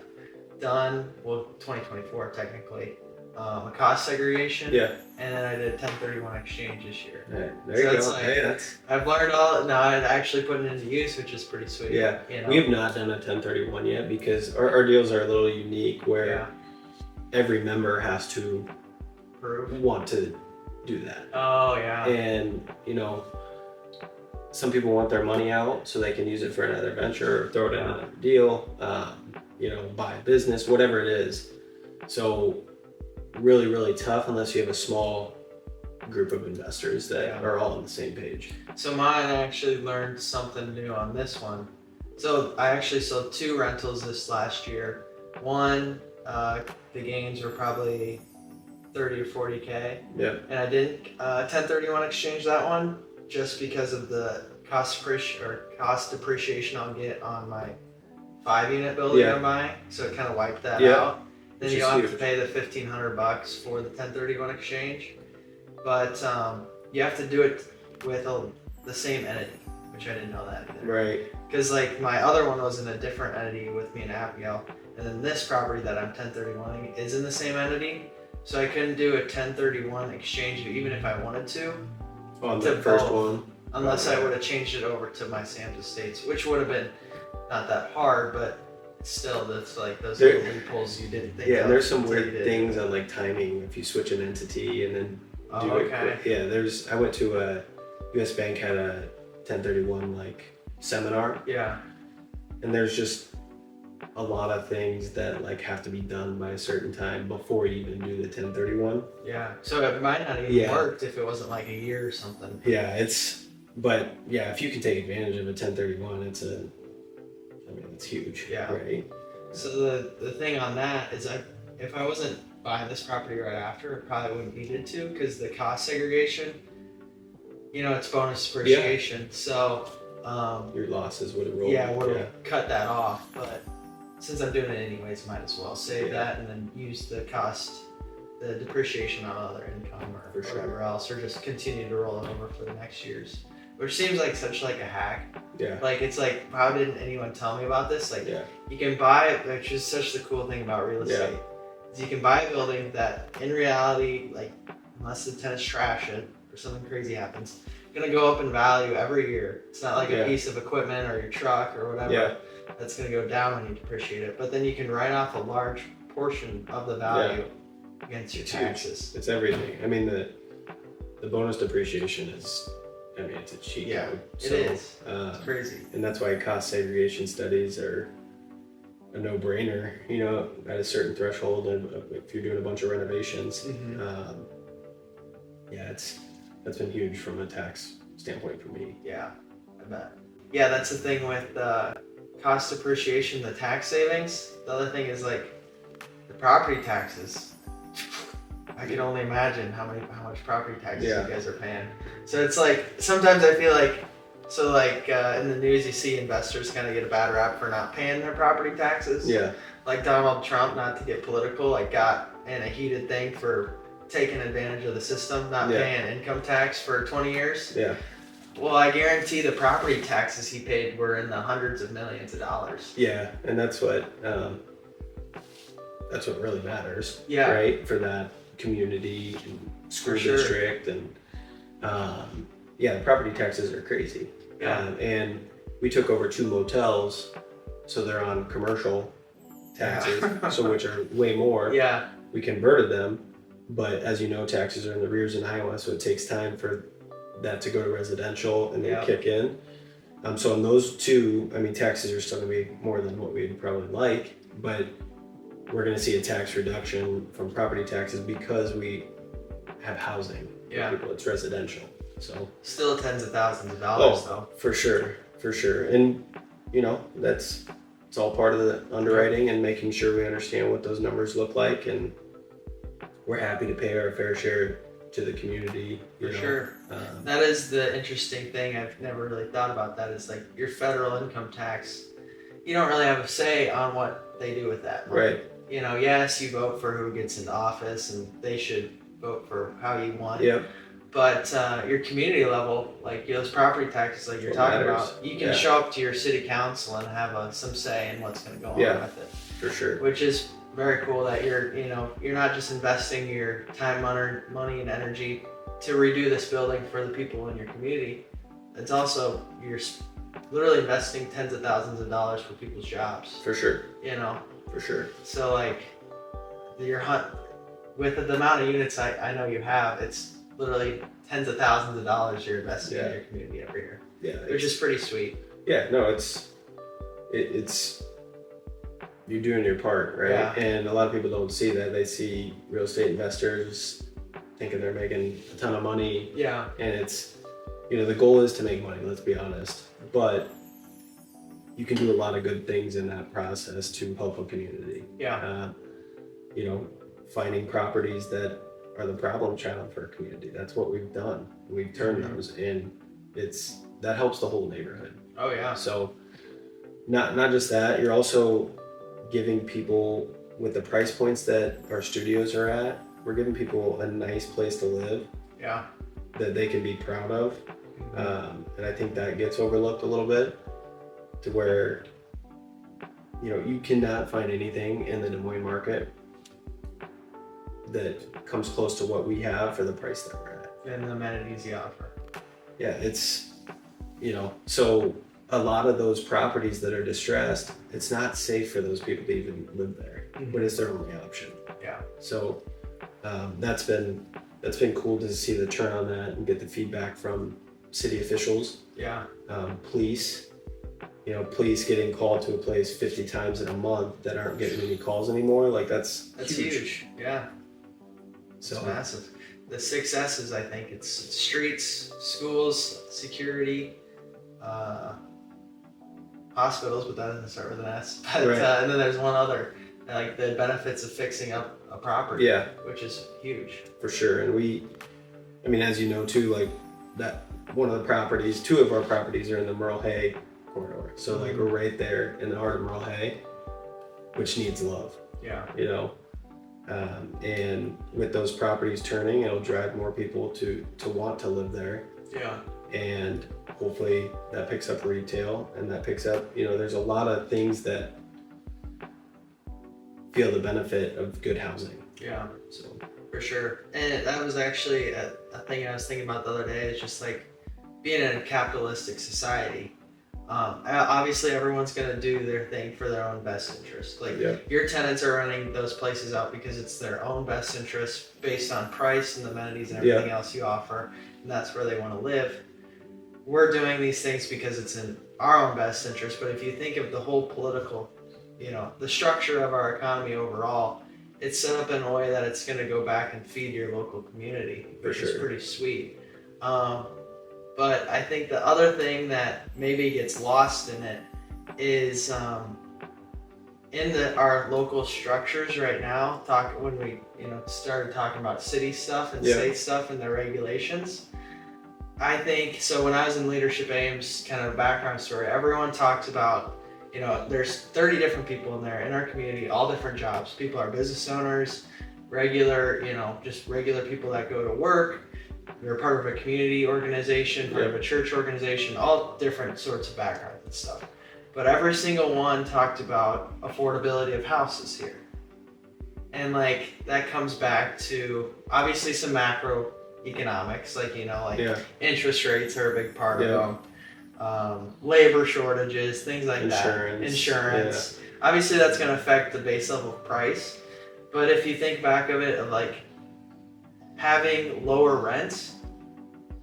done, 2024 technically, a cost segregation. Yeah. And then I did a 1031 exchange this year. There you go. I've learned all now. I'd actually put it into use, which is pretty sweet. Yeah. We have not done a 1031 yet because our deals are a little unique where every member has to want to do that. Oh yeah. And some people want their money out so they can use it for another venture or throw it in another deal, buy a business, whatever it is. So really, really tough unless you have a small group of investors that are all on the same page. So mine, I actually learned something new on this one. So I actually sold 2 rentals this last year. One, the gains were probably 30 or 40K. Yeah. And I didn't 1031 exchange that one just because of the cost depreciation I'll get on my 5-unit building I'm buying. So it kind of wiped that out. Then you don't have to pay the $1,500 for the 1031 exchange. But you have to do it with the same entity, which I didn't know that either. Right. Because like my other one was in a different entity with me and Abigail, and then this property that I'm 1031ing is in the same entity, so I couldn't do a 1031 exchange even if I wanted to. On the first one. Unless I would have changed it over to my Sam's Estates, which would have been not that hard, but still, that's like those little loopholes you didn't think of. Yeah, and there's some weird things on like timing if you switch an entity and then do it quick. Yeah, I went to a US Bank had a 1031 like seminar. Yeah. And there's just a lot of things that like have to be done by a certain time before you even do the 1031. Yeah. So it might not even worked if it wasn't like a year or something. Yeah, but if you can take advantage of a 1031, it's huge. Yeah. Right. So the thing on that is if I wasn't buying this property right after, I probably wouldn't needed to, because the cost segregation, it's bonus depreciation. So your losses would have rolled. Would have cut that off. But since I'm doing it anyways, might as well save that and then use the depreciation on other income or whatever else, or just continue to roll it over for the next years. Which seems like such like a hack. Yeah. Like it's like, how didn't anyone tell me about this? Like you can buy it, which is such the cool thing about real estate. Is you can buy a building that in reality, like unless the tenants trash it or something crazy happens, gonna go up in value every year. It's not like a piece of equipment or your truck or whatever that's gonna go down when you depreciate it. But then you can write off a large portion of the value against your taxes. It's everything. I mean the bonus depreciation is, it's a cheat code. It is. It's crazy. And that's why cost segregation studies are a no-brainer, at a certain threshold, and if you're doing a bunch of renovations. Mm-hmm. That's been huge from a tax standpoint for me. Yeah, I bet. Yeah, that's the thing with cost depreciation, the tax savings. The other thing is like the property taxes. I can only imagine how much property taxes you guys are paying. So it's like sometimes I feel like in the news you see investors kind of get a bad rap for not paying their property taxes. Yeah. Like Donald Trump, not to get political, like got in a heated thing for taking advantage of the system, not paying income tax for 20 years. Yeah. Well, I guarantee the property taxes he paid were in the hundreds of millions of dollars. Yeah, and that's what really matters. Yeah. Right, for that community and school district and the property taxes are crazy. Yeah. And we took over 2 motels, so they're on commercial taxes, so which are way more. Yeah. We converted them, but as you know, taxes are in the arrears in Iowa, so it takes time for that to go to residential and then kick in. So on those 2, taxes are still gonna be more than what we'd probably like, but we're gonna see a tax reduction from property taxes because we have housing for people. It's residential. So still tens of thousands of dollars though. For sure. And it's all part of the underwriting and making sure we understand what those numbers look like, and we're happy to pay our fair share to the community. For sure. That is the interesting thing. I've never really thought about that. Is like your federal income tax. You don't really have a say on what they do with that money. Right. Yes, you vote for who gets into office, and they should vote for how you want. Yep. But your community level, like those property taxes, like you're talking about, you can show up to your city council and have some say in what's going to go on with it. For sure. Which is very cool that you're not just investing your time, money, and energy to redo this building for the people in your community. It's also you're literally investing tens of thousands of dollars for people's jobs. For sure. For sure. So like with the amount of units I know you have, it's literally tens of thousands of dollars you're investing in your community every year. Yeah. Which is pretty sweet. Yeah, no, it's you're doing your part, right? Yeah. And a lot of people don't see that. They see real estate investors thinking they're making a ton of money. Yeah. And it's, the goal is to make money, let's be honest. But you can do a lot of good things in that process to help a community. Yeah. Finding properties that are the problem child for a community. That's what we've done. We've turned those, and that helps the whole neighborhood. Oh yeah. So not just that, you're also giving people, with the price points that our studios are at, we're giving people a nice place to live. Yeah. That they can be proud of. And I think that gets overlooked a little bit, to where you cannot find anything in the Des Moines market that comes close to what we have for the price that we're at. And the amenities you offer. Yeah, it's, so a lot of those properties that are distressed, it's not safe for those people to even live there, but it's their only option. Yeah. So that's been cool to see the turn on that and get the feedback from city officials. Yeah. Police getting called to a place 50 times in a month that aren't getting any calls anymore. Like that's huge. Yeah. So it's massive. The 6 S's, I think it's streets, schools, security, hospitals, but that doesn't start with an S. But, right. And then there's one other, like the benefits of fixing up a property. Yeah. Which is huge. For sure. And as you know too, like that one of the properties, 2 of our properties are in the Merle Hay corridor. So like we're right there in the heart of Merle Hay, which needs love. Yeah. And with those properties turning, it'll drive more people to want to live there. Yeah. And hopefully that picks up retail, and that picks up, there's a lot of things that feel the benefit of good housing. Yeah. So for sure. And that was actually a thing I was thinking about the other day. Is just like being in a capitalistic society. Obviously everyone's going to do their thing for their own best interest. Like your tenants are running those places out because it's their own best interest based on price and the amenities and everything else you offer, and that's where they want to live. We're doing these things because it's in our own best interest, but if you think of the whole political, the structure of our economy overall, it's set up in a way that it's going to go back and feed your local community, which is pretty sweet. But I think the other thing that maybe gets lost in it is in our local structures right now. When we started talking about city stuff and state stuff and their regulations. I think so. When I was in Leadership Ames, kind of background story, everyone talks about there's 30 different people in there in our community, all different jobs. People are business owners, regular just regular people that go to work. They're part of a community organization, part of a church organization, all different sorts of backgrounds and stuff. But every single one talked about affordability of houses here. And that comes back to obviously some macroeconomics, interest rates are a big part of them. Labor shortages, things like that. Insurance. Yeah. Obviously that's going to affect the base level of price. But if you think back of it, having lower rents,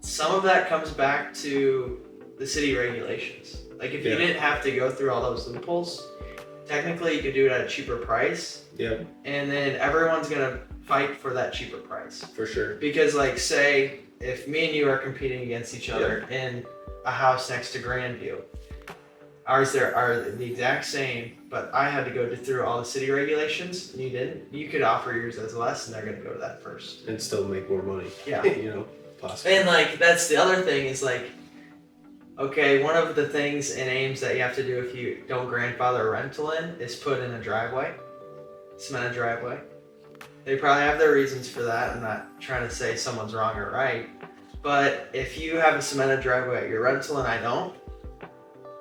some of that comes back to the city regulations. If you didn't have to go through all those loopholes, technically you could do it at a cheaper price. Yeah. And then everyone's gonna fight for that cheaper price. For sure. Because say if me and you are competing against each other in a house next to Grandview, ours are the exact same, but I had to go through all the city regulations and you didn't. You could offer yours as less and they're going to go to that first. And still make more money. Yeah. Possibly. And that's the other thing is okay, one of the things in Ames that you have to do if you don't grandfather a rental in is put in a driveway, cemented driveway. They probably have their reasons for that. I'm not trying to say someone's wrong or right, but if you have a cemented driveway at your rental and I don't,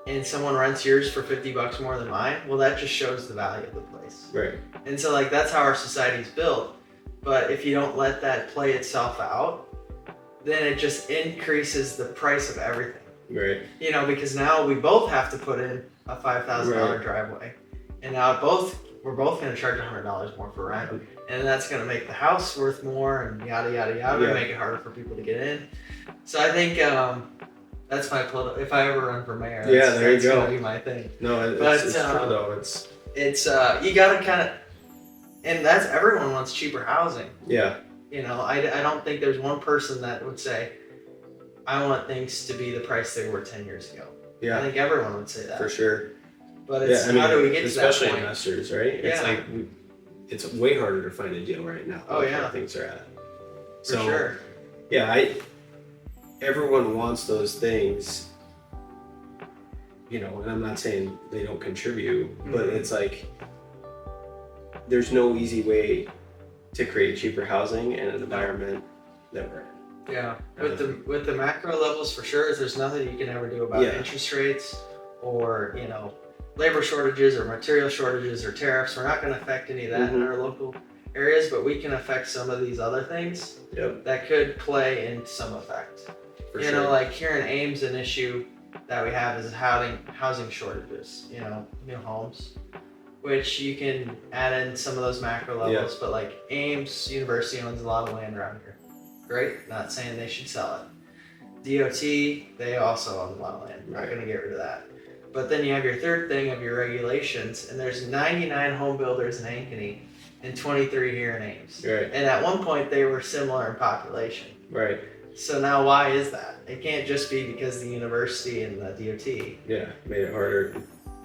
and someone rents yours for $50 more than mine, well, that just shows the value of the place. Right. And so that's how our society's built. But if you don't let that play itself out, then it just increases the price of everything. Right. Because now we both have to put in a $5,000 driveway, and now we're both going to charge $100 more for rent, and that's going to make the house worth more, and yada yada yada, and make it harder for people to get in. So I think that's my if I ever run for mayor, that's going to be my thing. No, it's true though. It's you got to kind of, and that's everyone wants cheaper housing. Yeah. You know, I don't think there's one person that would say, I want things to be the price they were 10 years ago. Yeah. I think everyone would say that. For sure. But it's how do we get to that especially point? investors, right? It's like it's way harder to find a deal right now. Oh yeah. Where things are at. For sure. Yeah, everyone wants those things. You know, and I'm not saying they don't contribute, but it's like there's no easy way to create cheaper housing in an environment that we're in. Yeah, with the macro levels for sure, there's nothing you can ever do about interest rates or, you know, labor shortages or material shortages or tariffs. We're not going to affect any of that in our local areas, but we can affect some of these other things that could play in some effect. You know, like here in Ames, an issue that we have is housing shortages, you know, new homes, which you can add in some of those macro levels, but like Ames University owns a lot of land around here. Great, not saying they should sell it. DOT, they also own a lot of land. Not going to get rid of that. But then you have your third thing of your regulations, and there's 99 home builders in Ankeny and 23 here in Ames. Right. And at one point they were similar in population. Right. So now why is that? It can't just be because the university and the DOT. Yeah, made it harder.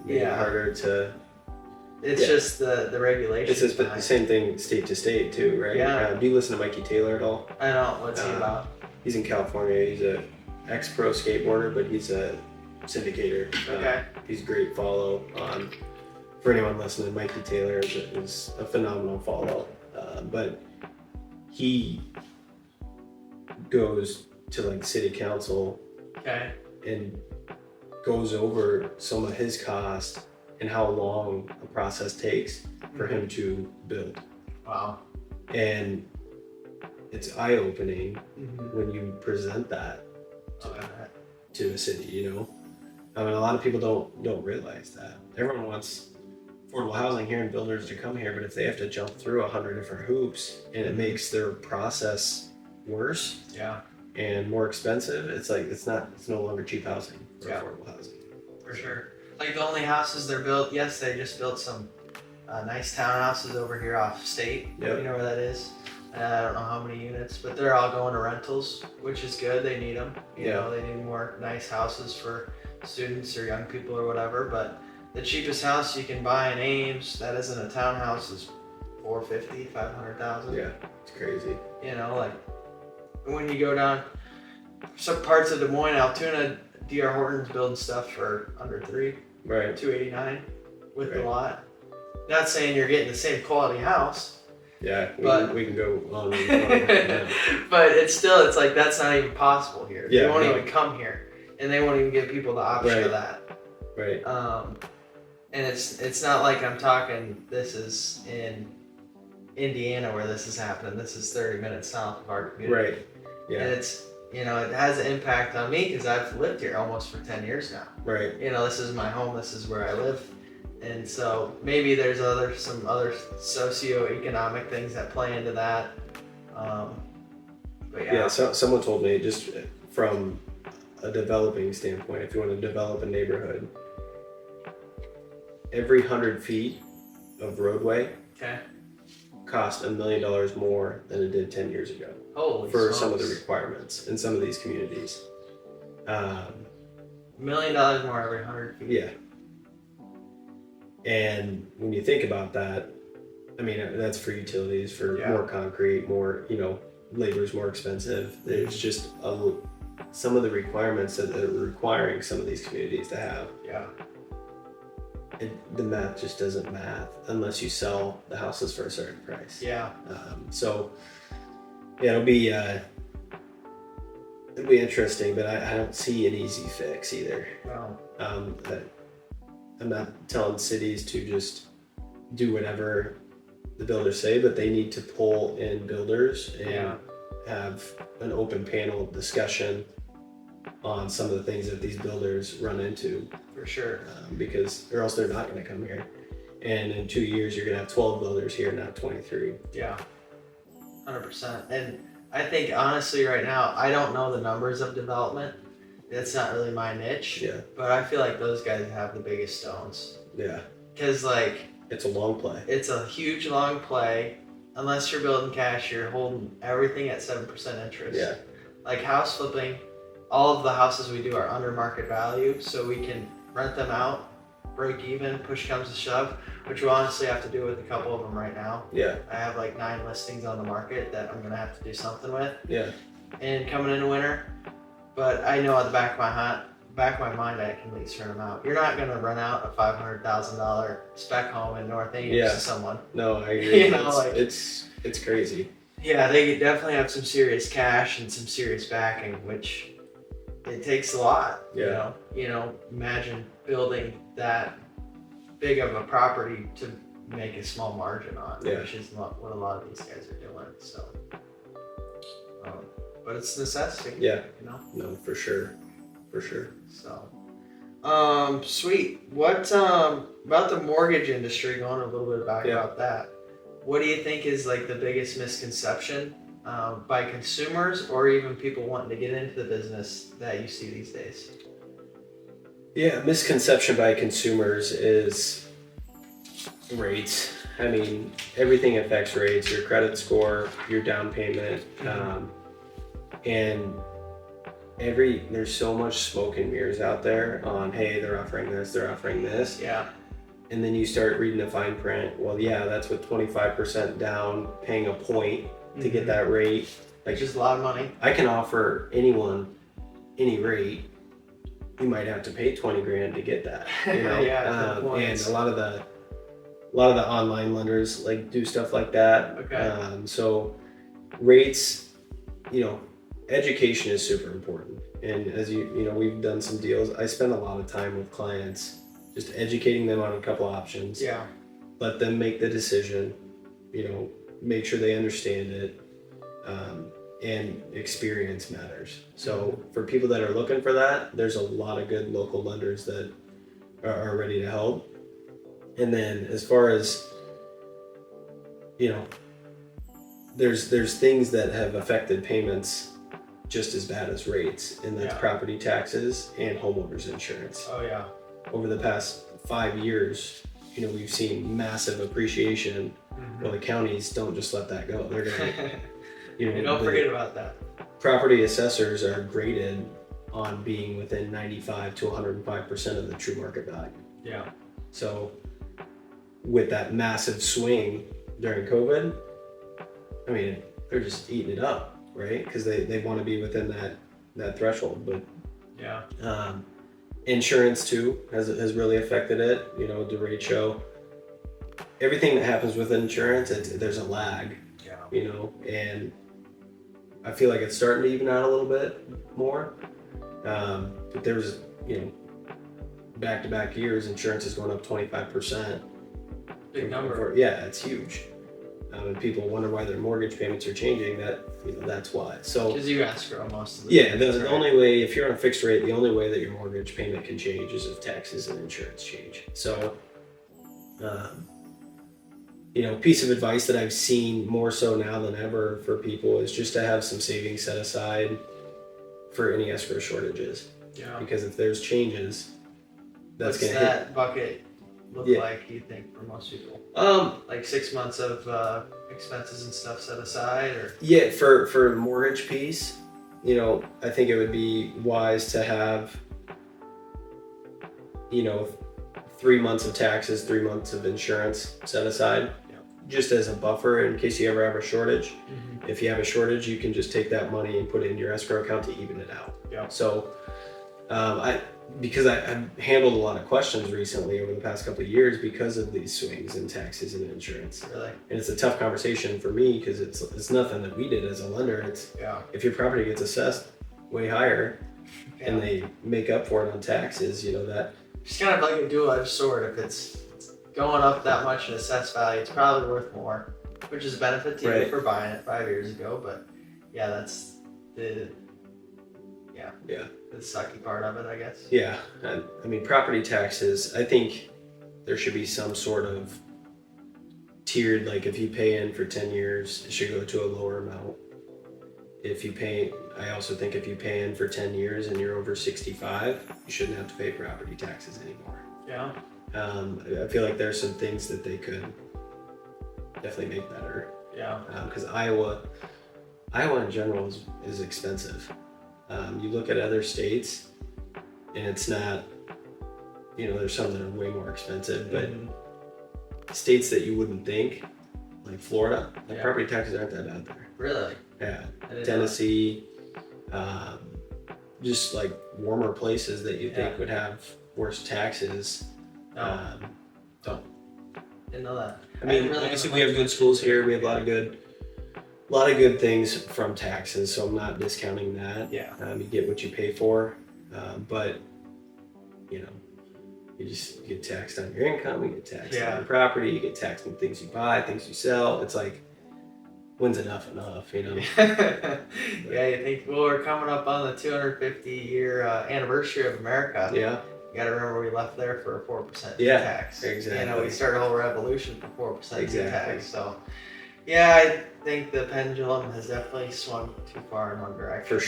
Made it harder to. It's just the regulations. It's the same thing state to state too, right? Yeah. Do you listen to Mikey Taylor at all? I don't. What's he about? He's in California. He's a ex-pro skateboarder, but he's a syndicator. Okay. He's a great follow on. For anyone listening, Mikey Taylor is a phenomenal follow. But he goes to like city council and goes over some of his cost and how long a process takes for him to build. Wow. And it's eye-opening when you present that to a city, you know? I mean, a lot of people don't realize that. Everyone wants affordable housing here and builders to come here, but if they have to jump through 100 different hoops and it makes their process worse and more expensive, it's like it's no longer cheap housing for affordable housing. For sure. Like the only houses they're built, yes, they just built some nice townhouses over here off state. You know where that is? I don't know how many units, but they're all going to rentals, which is good. They need them. You know, they need more nice houses for students or young people or whatever. But the cheapest house you can buy in Ames that isn't a townhouse is $450,000, $500,000. Yeah, it's crazy. You know, like when you go down some parts of Des Moines, Altoona, D.R. Horton's building stuff for under $300,000, $289,000 with the lot. Not saying you're getting the same quality house. Yeah, we can go on. But it's like that's not even possible here. Yeah, they won't even come here, and they won't even give people the option of that. Right. And it's not like I'm talking. This is in Indiana where this is happening. This is 30 minutes south of our community. Right. Yeah. And it's it has an impact on me because I've lived here almost for 10 years now. Right. You know, this is my home. This is where I live. And so maybe there's some other socioeconomic things that play into that. But yeah. So someone told me, just from a developing standpoint, if you want to develop a neighborhood, every 100 feet of roadway cost $1 million more than it did 10 years ago. Holy for smokes. some of the requirements in some of these communities. $1 million more every 100 feet. Yeah. And when you think about that, I mean, that's for utilities, for more concrete, more, you know, labor's more expensive. There's just some of the requirements that they're requiring some of these communities to have. Yeah. The math just doesn't math unless you sell the houses for a certain price. Yeah. So, yeah, it'll be interesting, but I don't see an easy fix either. Wow. I'm not telling cities to just do whatever the builders say, but they need to pull in builders and have an open panel discussion on some of the things that these builders run into. For sure. Because or else they're not going to come here. And in 2 years, you're going to have 12 builders here, not 23. Yeah, 100%. And I think honestly right now, I don't know the numbers of development. That's not really my niche. Yeah. But I feel like those guys have the biggest stones. Yeah. Because like... It's a long play. It's a huge long play. unless you're building cash, you're holding everything at 7% interest. Yeah. Like house flipping, all of the houses we do are under market value, so we can rent them out, break even, push comes to shove, which we honestly have to do with a couple of them right now. Yeah. I have like 9 listings on the market that I'm gonna have to do something with. Yeah. And coming into winter, but I know at the back of my mind I can at least rent them out. You're not gonna rent out a $500,000 spec home in North Ames to someone. No, I agree. You know, it's crazy. Yeah, they definitely have some serious cash and some serious backing, which it takes a lot. Yeah. You know, imagine building that big of a property to make a small margin on, which is what a lot of these guys are doing. So, but it's necessity. Yeah. You know. No, for sure. So, sweet. What about the mortgage industry? Going a little bit back about that. What do you think is like the biggest misconception by consumers or even people wanting to get into the business that you see these days? Yeah, misconception by consumers is rates. I mean, everything affects rates, your credit score, your down payment, and there's so much smoke and mirrors out there on, hey, they're offering this. Yeah. And then you start reading the fine print. Well, yeah, that's with 25% down, paying a point to get that rate. Like, just a lot of money. I can offer anyone any rate. You might have to pay 20 grand to get that. You know? And a lot of the online lenders like do stuff like that. Okay. So rates, you know, education is super important. And as you know, we've done some deals. I spend a lot of time with clients just educating them on a couple options. Yeah. Let them make the decision, you know, make sure they understand it. And experience matters. So for people that are looking for that, there's a lot of good local lenders that are ready to help. And then as far as, you know, there's things that have affected payments just as bad as rates, and that's property taxes and homeowners insurance. Oh yeah. Over the past 5 years, you know, we've seen massive appreciation. Well, the counties don't just let that go. They're gonna, you know, don't forget about that. Property assessors are graded on being within 95 to 105% of the true market value. Yeah. So with that massive swing during COVID, I mean, they're just eating it up, right? Because they want to be within that threshold. But insurance too has really affected it. You know, the ratio, everything that happens with insurance, there's a lag. Yeah. You know, and I feel like it's starting to even out a little bit more. But there was, you know, back-to-back years, insurance is going up 25%. Big number. Yeah, it's huge. And people wonder why their mortgage payments are changing. That's why. So because you escrow most of the the only way, if you're on a fixed rate, the only way that your mortgage payment can change is if taxes and insurance change. So, you know, piece of advice that I've seen more so now than ever for people is just to have some savings set aside for any escrow shortages. Yeah. Because if there's changes, that's What's gonna hit. that bucket look like, you think, for most people? Like 6 months of expenses and stuff set aside, or? Yeah, for mortgage piece, you know, I think it would be wise to have, you know, 3 months of taxes, 3 months of insurance set aside, just as a buffer in case you ever have a shortage. If you have a shortage, you can just take that money and put it in your escrow account to even it out. Yeah. So, because I've handled a lot of questions recently over the past couple of years because of these swings in taxes and insurance. Really? And it's a tough conversation for me because it's nothing that we did as a lender. It's if your property gets assessed way higher and they make up for it on taxes, you know, that. It's kind of like a dual-edged sword. If it's going up that much in assessed value, it's probably worth more, which is a benefit to you for buying it 5 years ago. But yeah, that's the sucky part of it, I guess. Yeah, I mean, property taxes, I think there should be some sort of tiered, like if you pay in for 10 years, it should go to a lower amount. I also think if you pay in for 10 years and you're over 65, you shouldn't have to pay property taxes anymore. Yeah. I feel like there's some things that they could definitely make better. Yeah. Because Iowa in general is expensive. You look at other states, and it's not, there's some that are way more expensive, but states that you wouldn't think, like Florida, property taxes aren't that out there. Really? Yeah. Tennessee, just like warmer places that you think would have worse taxes. Don't. Didn't know that. I mean, obviously we have good schools here. We have a lot of good things from taxes, so I'm not discounting that. Yeah. You get what you pay for, but you just get taxed on your income, you get taxed on your property, you get taxed on things you buy, things you sell. It's like, when's enough? Yeah, you think, well, we're coming up on the 250-year anniversary of America. Yeah. You gotta remember we left there for a 4% tax. Exactly. We started a whole revolution for 4% tax. So, yeah, I think the pendulum has definitely swung too far in one direction.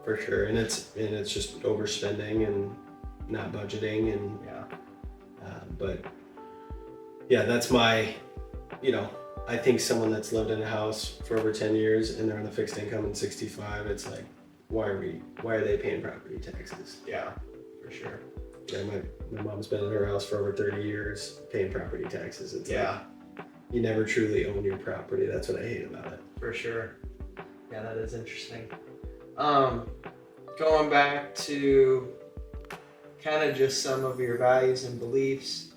For sure. And it's just overspending and not budgeting and but yeah, that's my, I think someone that's lived in a house for over 10 years and they're on a fixed income and 65, it's like, why are they paying property taxes? Yeah, for sure. Yeah, my mom's been in her house for over 30 years paying property taxes. It's like, you never truly own your property. That's what I hate about it. For sure. Yeah, that is interesting. Going back to kind of just some of your values and beliefs.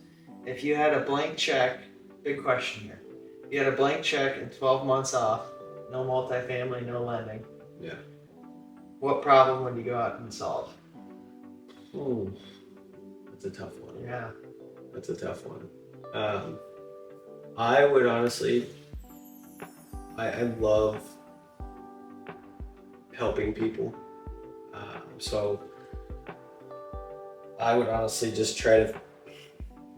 If you had a blank check, big question here. You had a blank check and 12 months off, no multifamily, no lending. Yeah. What problem would you go out and solve? Oh, that's a tough one. Yeah. That's a tough one. I would honestly, I love helping people. So I would honestly just try to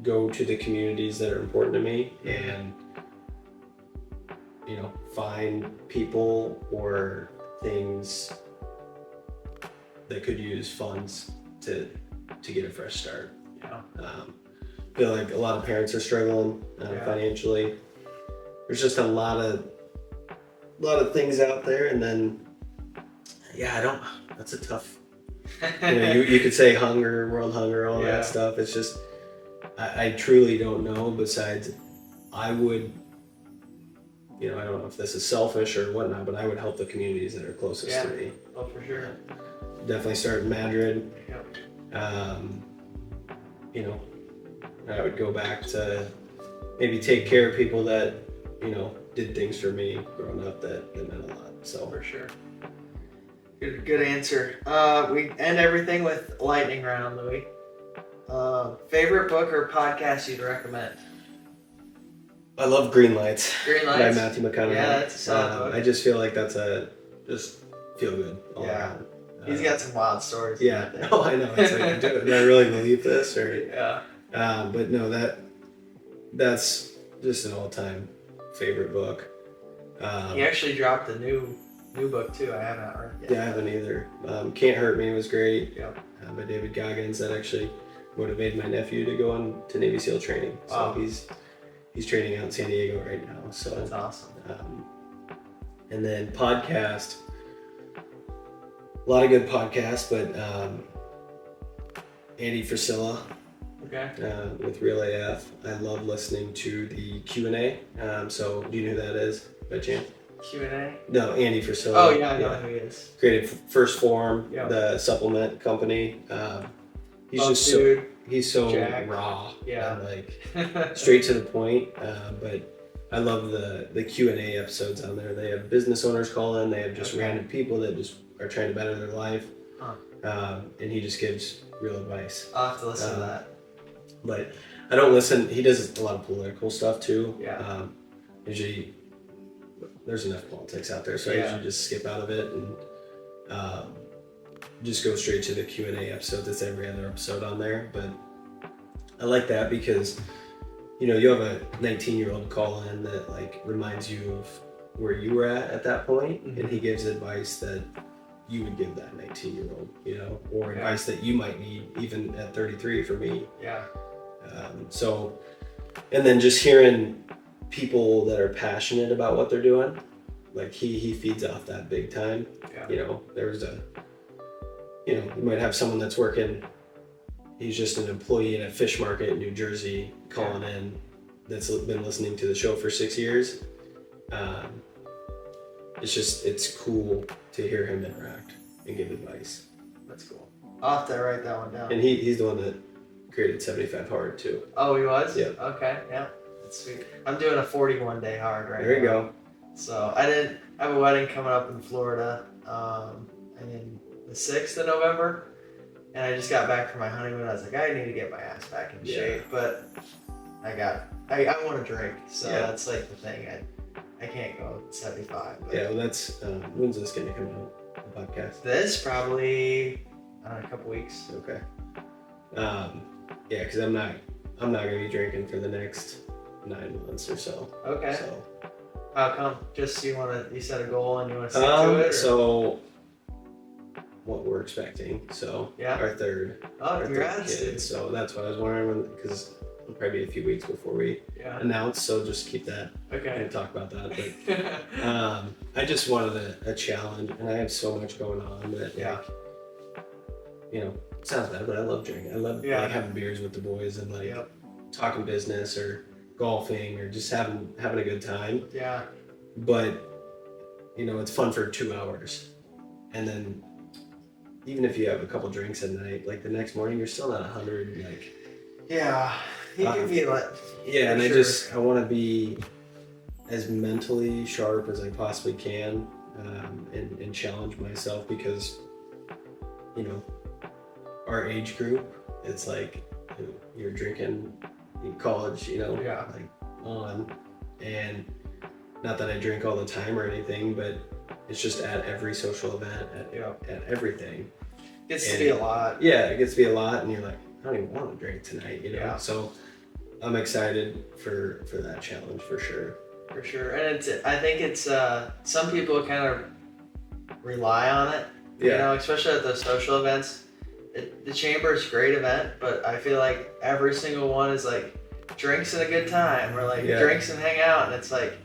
go to the communities that are important to me and, find people or things that could use funds to get a fresh start. Yeah. Feel like a lot of parents are struggling financially. There's just a lot of things out there, and then that's a tough. You could say hunger, world hunger, all that stuff. It's just I truly don't know. Besides, I would. I don't know if this is selfish or whatnot, but I would help the communities that are closest to me. Oh, for sure. Definitely start in Madrid. Yep. I would go back to maybe take care of people that, did things for me growing up that meant a lot. So for sure. Good answer. We end everything with lightning round, Louis. Favorite book or podcast you'd recommend? I love Green Lights. Green Lights? By Matthew McConaughey. Yeah, that's a solid book. I just feel like that's just feel good all around. He's got some wild stories. Yeah. Oh, I know. It's like, do I really believe this? Or yeah. But no, that's just an all-time favorite book. He actually dropped a new book too. I haven't read yet. Yeah, I haven't either. Can't Hurt Me was great. Yep. By David Goggins. That actually motivated my nephew to go on to Navy SEAL training. Wow. So he's training out in San Diego right now. So that's awesome. And then podcast. A lot of good podcasts, but Andy Frisella. Okay. With Real AF. I love listening to the Q&A. So do you know who that is by chance? Q&A? No, Andy Frisella. Oh yeah, I know who he is. Created First Form, the supplement company. He's so Jack. raw. Yeah. And like straight to the point. But I love the Q&A episodes on there. They have business owners call in. They have just random people that just are trying to better their life. Huh. And he just gives real advice. I'll have to listen to that. But I don't listen. He does a lot of political stuff too. Yeah. Usually, there's enough politics out there, so I usually just skip out of it and just go straight to the Q&A episode. That's every other episode on there. But I like that because you have a 19-year-old call in that like reminds you of where you were at that point, and he gives advice that you would give that 19-year-old, or advice that you might need even at 33 for me. Yeah. So, and then just hearing people that are passionate about what they're doing. Like he feeds off that big time. Yeah. You know, you might have someone that's working, he's just an employee in a fish market in New Jersey calling in, that's been listening to the show for 6 years. It's cool to hear him interact and give advice. That's cool. I'll have to write that one down. And he's the one that created 75 Hard too. Oh, he was? Yeah. Okay, yeah. That's sweet. I'm doing a 41 day hard right now. There you go. So I have a wedding coming up in Florida, and then the 6th of November. And I just got back from my honeymoon. I was like, I need to get my ass back in shape. But I want to drink. So that's like the thing. I can't go 75. But yeah, well that's, when's this going to come out, the podcast? This probably, I don't know, a couple weeks. Okay. Yeah, because I'm not going to be drinking for the next 9 months or so. Okay. So. How come? Just you set a goal and you want to stick to it? Or? So what we're expecting. So our third. Oh, congrats, dude. So that's what I was wondering, because it'll probably be a few weeks before we announce. So just keep that. Okay. And talk about that. But I just wanted a challenge, and I have so much going on that it sounds bad, but I love drinking. I love like having beers with the boys and like talking business or golfing or just having a good time. Yeah. But it's fun for 2 hours, and then even if you have a couple drinks at night, like the next morning you're still not 100. Like you can feel it. And I want to be as mentally sharp as I possibly can, and challenge myself, because our age group, it's like you're drinking in college, like on, and not that I drink all the time or anything, but it's just at every social event, at everything. Gets to be a lot. Yeah, it gets to be a lot, and you're like, I don't even want to drink tonight, So I'm excited for that challenge for sure. For sure, and I think it's some people kind of rely on it, especially at those social events. The chamber is a great event, but I feel like every single one is like drinks and a good time, or like drinks and hang out, and it's like,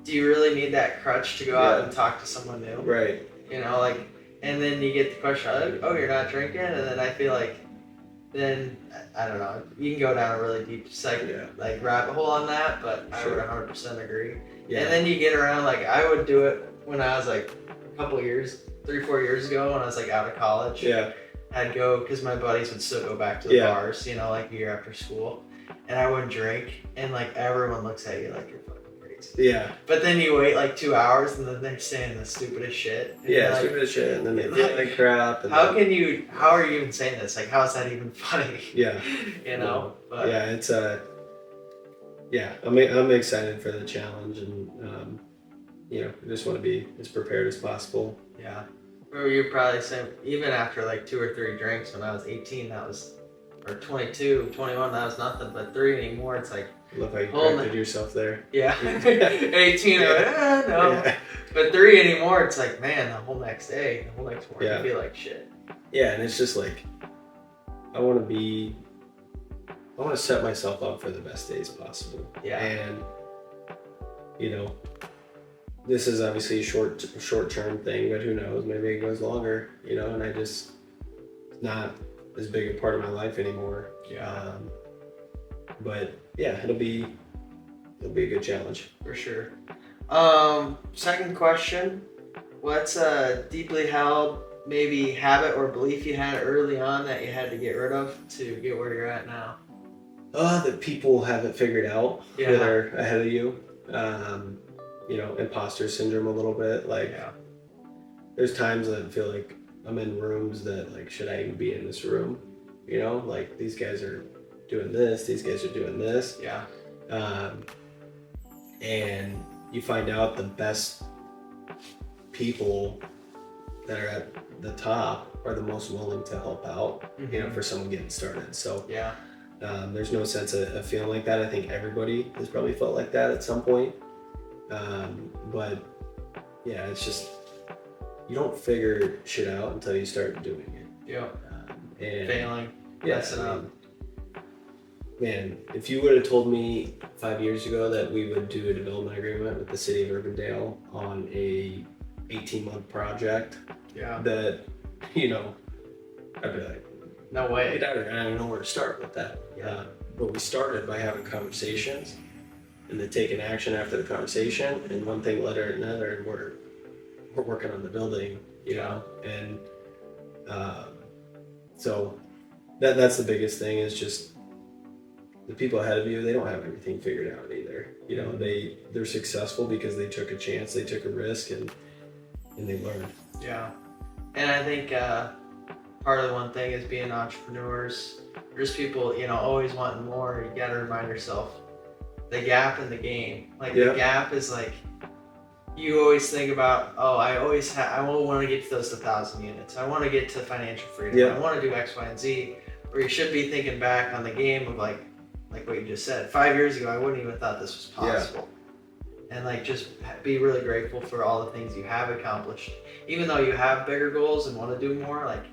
do you really need that crutch to go out and talk to someone new? Right. And then you get the question, oh, you're not drinking, and then I feel like, then I don't know, you can go down a really deep like rabbit hole on that, but I would 100% agree. Yeah. And then you get around, like I would do it when I was like a couple years, 3-4 years ago, when I was like out of college. Yeah. I'd go, because my buddies would still go back to the bars, like a year after school, and I wouldn't drink, and like everyone looks at you like you're fucking crazy. Yeah. But then you wait like 2 hours, and then they're saying the stupidest shit. Stupidest shit, and then they feel like crap. And how are you even saying this? Like, how is that even funny? Yeah. But it's I'm excited for the challenge, and I just want to be as prepared as possible. Yeah. Or you're probably saying, even after like 2 or 3 drinks when I was 18, or 22, 21, that was nothing, but 3 anymore, it's like... I love how you corrected yourself there. Yeah. 18, no. Yeah. But 3 anymore, it's like, man, the whole next day, the whole next morning, I feel like shit. Yeah, and it's just like, I want to set myself up for the best days possible. Yeah. And, this is obviously a short-term thing, but who knows? Maybe it goes longer, and it's not as big a part of my life anymore. Yeah. But yeah, it'll be a good challenge. For sure. Second question, what's a deeply held maybe habit or belief you had early on that you had to get rid of to get where you're at now? That people haven't figured out that are ahead of you. Imposter syndrome a little bit. Like, there's times that I feel like I'm in rooms that, like, should I even be in this room? Like, these guys are doing this, these guys are doing this. Yeah. And you find out the best people that are at the top are the most willing to help out, for someone getting started. So there's no sense of feeling like that. I think everybody has probably felt like that at some point. But yeah, it's just, you don't figure shit out until you start doing it. Yeah. And failing. Messing up. man, if you would have told me 5 years ago that we would do a development agreement with the city of Urbandale on a 18-month project, that, you know, I'd be like, no way. I don't know where to start with that. But we started by having conversations and then taking action after the conversation, and one thing led to another, and we're working on the building, you know, and so that's the biggest thing, is just the people ahead of you, they don't have everything figured out either. You know, they're successful because they took a chance, they took a risk, and they learned. Yeah. And I think part of the one thing is being entrepreneurs. There's people, you know, always wanting more. You got to remind yourself the gap in the game. Like the gap is like, you always think about, oh, I want to get to those 1,000 units. I want to get to financial freedom. I want to do X, Y, and Z. Or you should be thinking back on the game of like what you just said. 5 years ago, I wouldn't even thought this was possible. And like, just be really grateful for all the things you have accomplished. Even though you have bigger goals and want to do more, like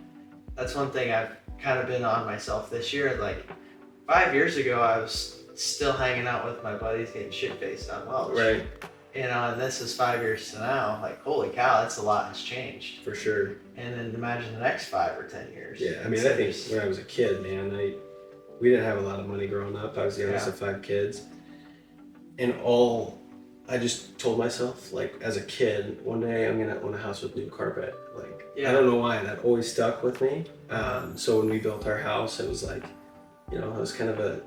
that's one thing I've kind of been on myself this year. Like 5 years ago, I was still hanging out with my buddies getting shit-faced on Welch. Right. You know, and this is 5 years to now. Like, holy cow, that's a lot has changed. For sure. And then imagine the next 5 or 10 years. Yeah, I mean, I think when I was a kid, man, we didn't have a lot of money growing up. I was the youngest of 5 kids. And I just told myself, like, as a kid, one day I'm gonna own a house with new carpet. Like, I don't know why, that always stuck with me. So when we built our house, it was like, you know, it was kind of a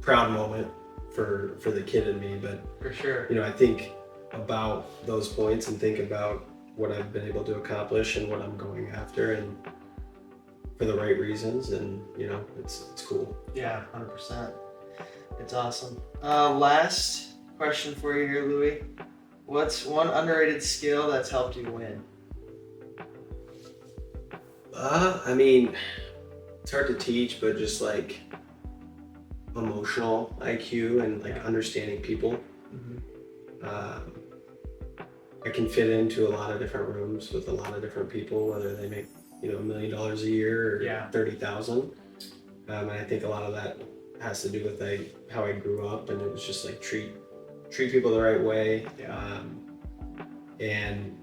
proud moment for the kid in me. But for sure, you know, I think about those points and think about what I've been able to accomplish and what I'm going after, and for the right reasons, and you know, it's cool. Yeah, 100%. It's awesome. Last question for you here, Louis. What's one underrated skill that's helped you win? I mean, it's hard to teach, but just like emotional IQ and like understanding people. I can fit into a lot of different rooms with a lot of different people, whether they make, you know, $1 million a year or 30,000. And I think a lot of that has to do with how I grew up, and it was just like treat people the right way. And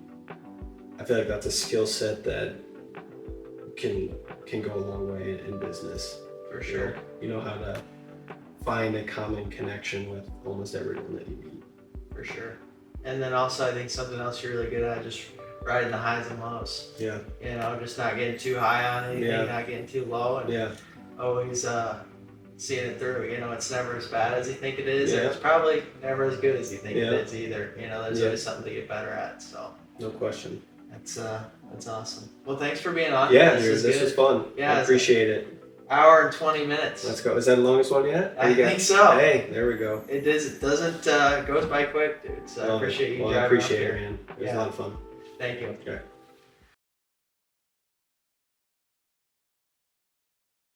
I feel like that's a skill set that can go a long way in business. For sure. You know how to find a common connection with almost everyone that you meet. For sure. And then also, I think something else you're really good at, just riding the highs and lows. Yeah. You know, just not getting too high on anything, not getting too low, and always seeing it through. You know, it's never as bad as you think it is, and it's probably never as good as you think it is either. You know, there's always something to get better at. So. No question. That's awesome. Well, thanks for being on. Yeah, this was fun. Yeah, I appreciate it. Hour and 20 minutes. Let's go. Is that the longest one yet? I think so. Hey, there we go. It doesn't goes by quick, dude. So I appreciate you driving. I appreciate it, man. It was a lot of fun. Thank you. Okay.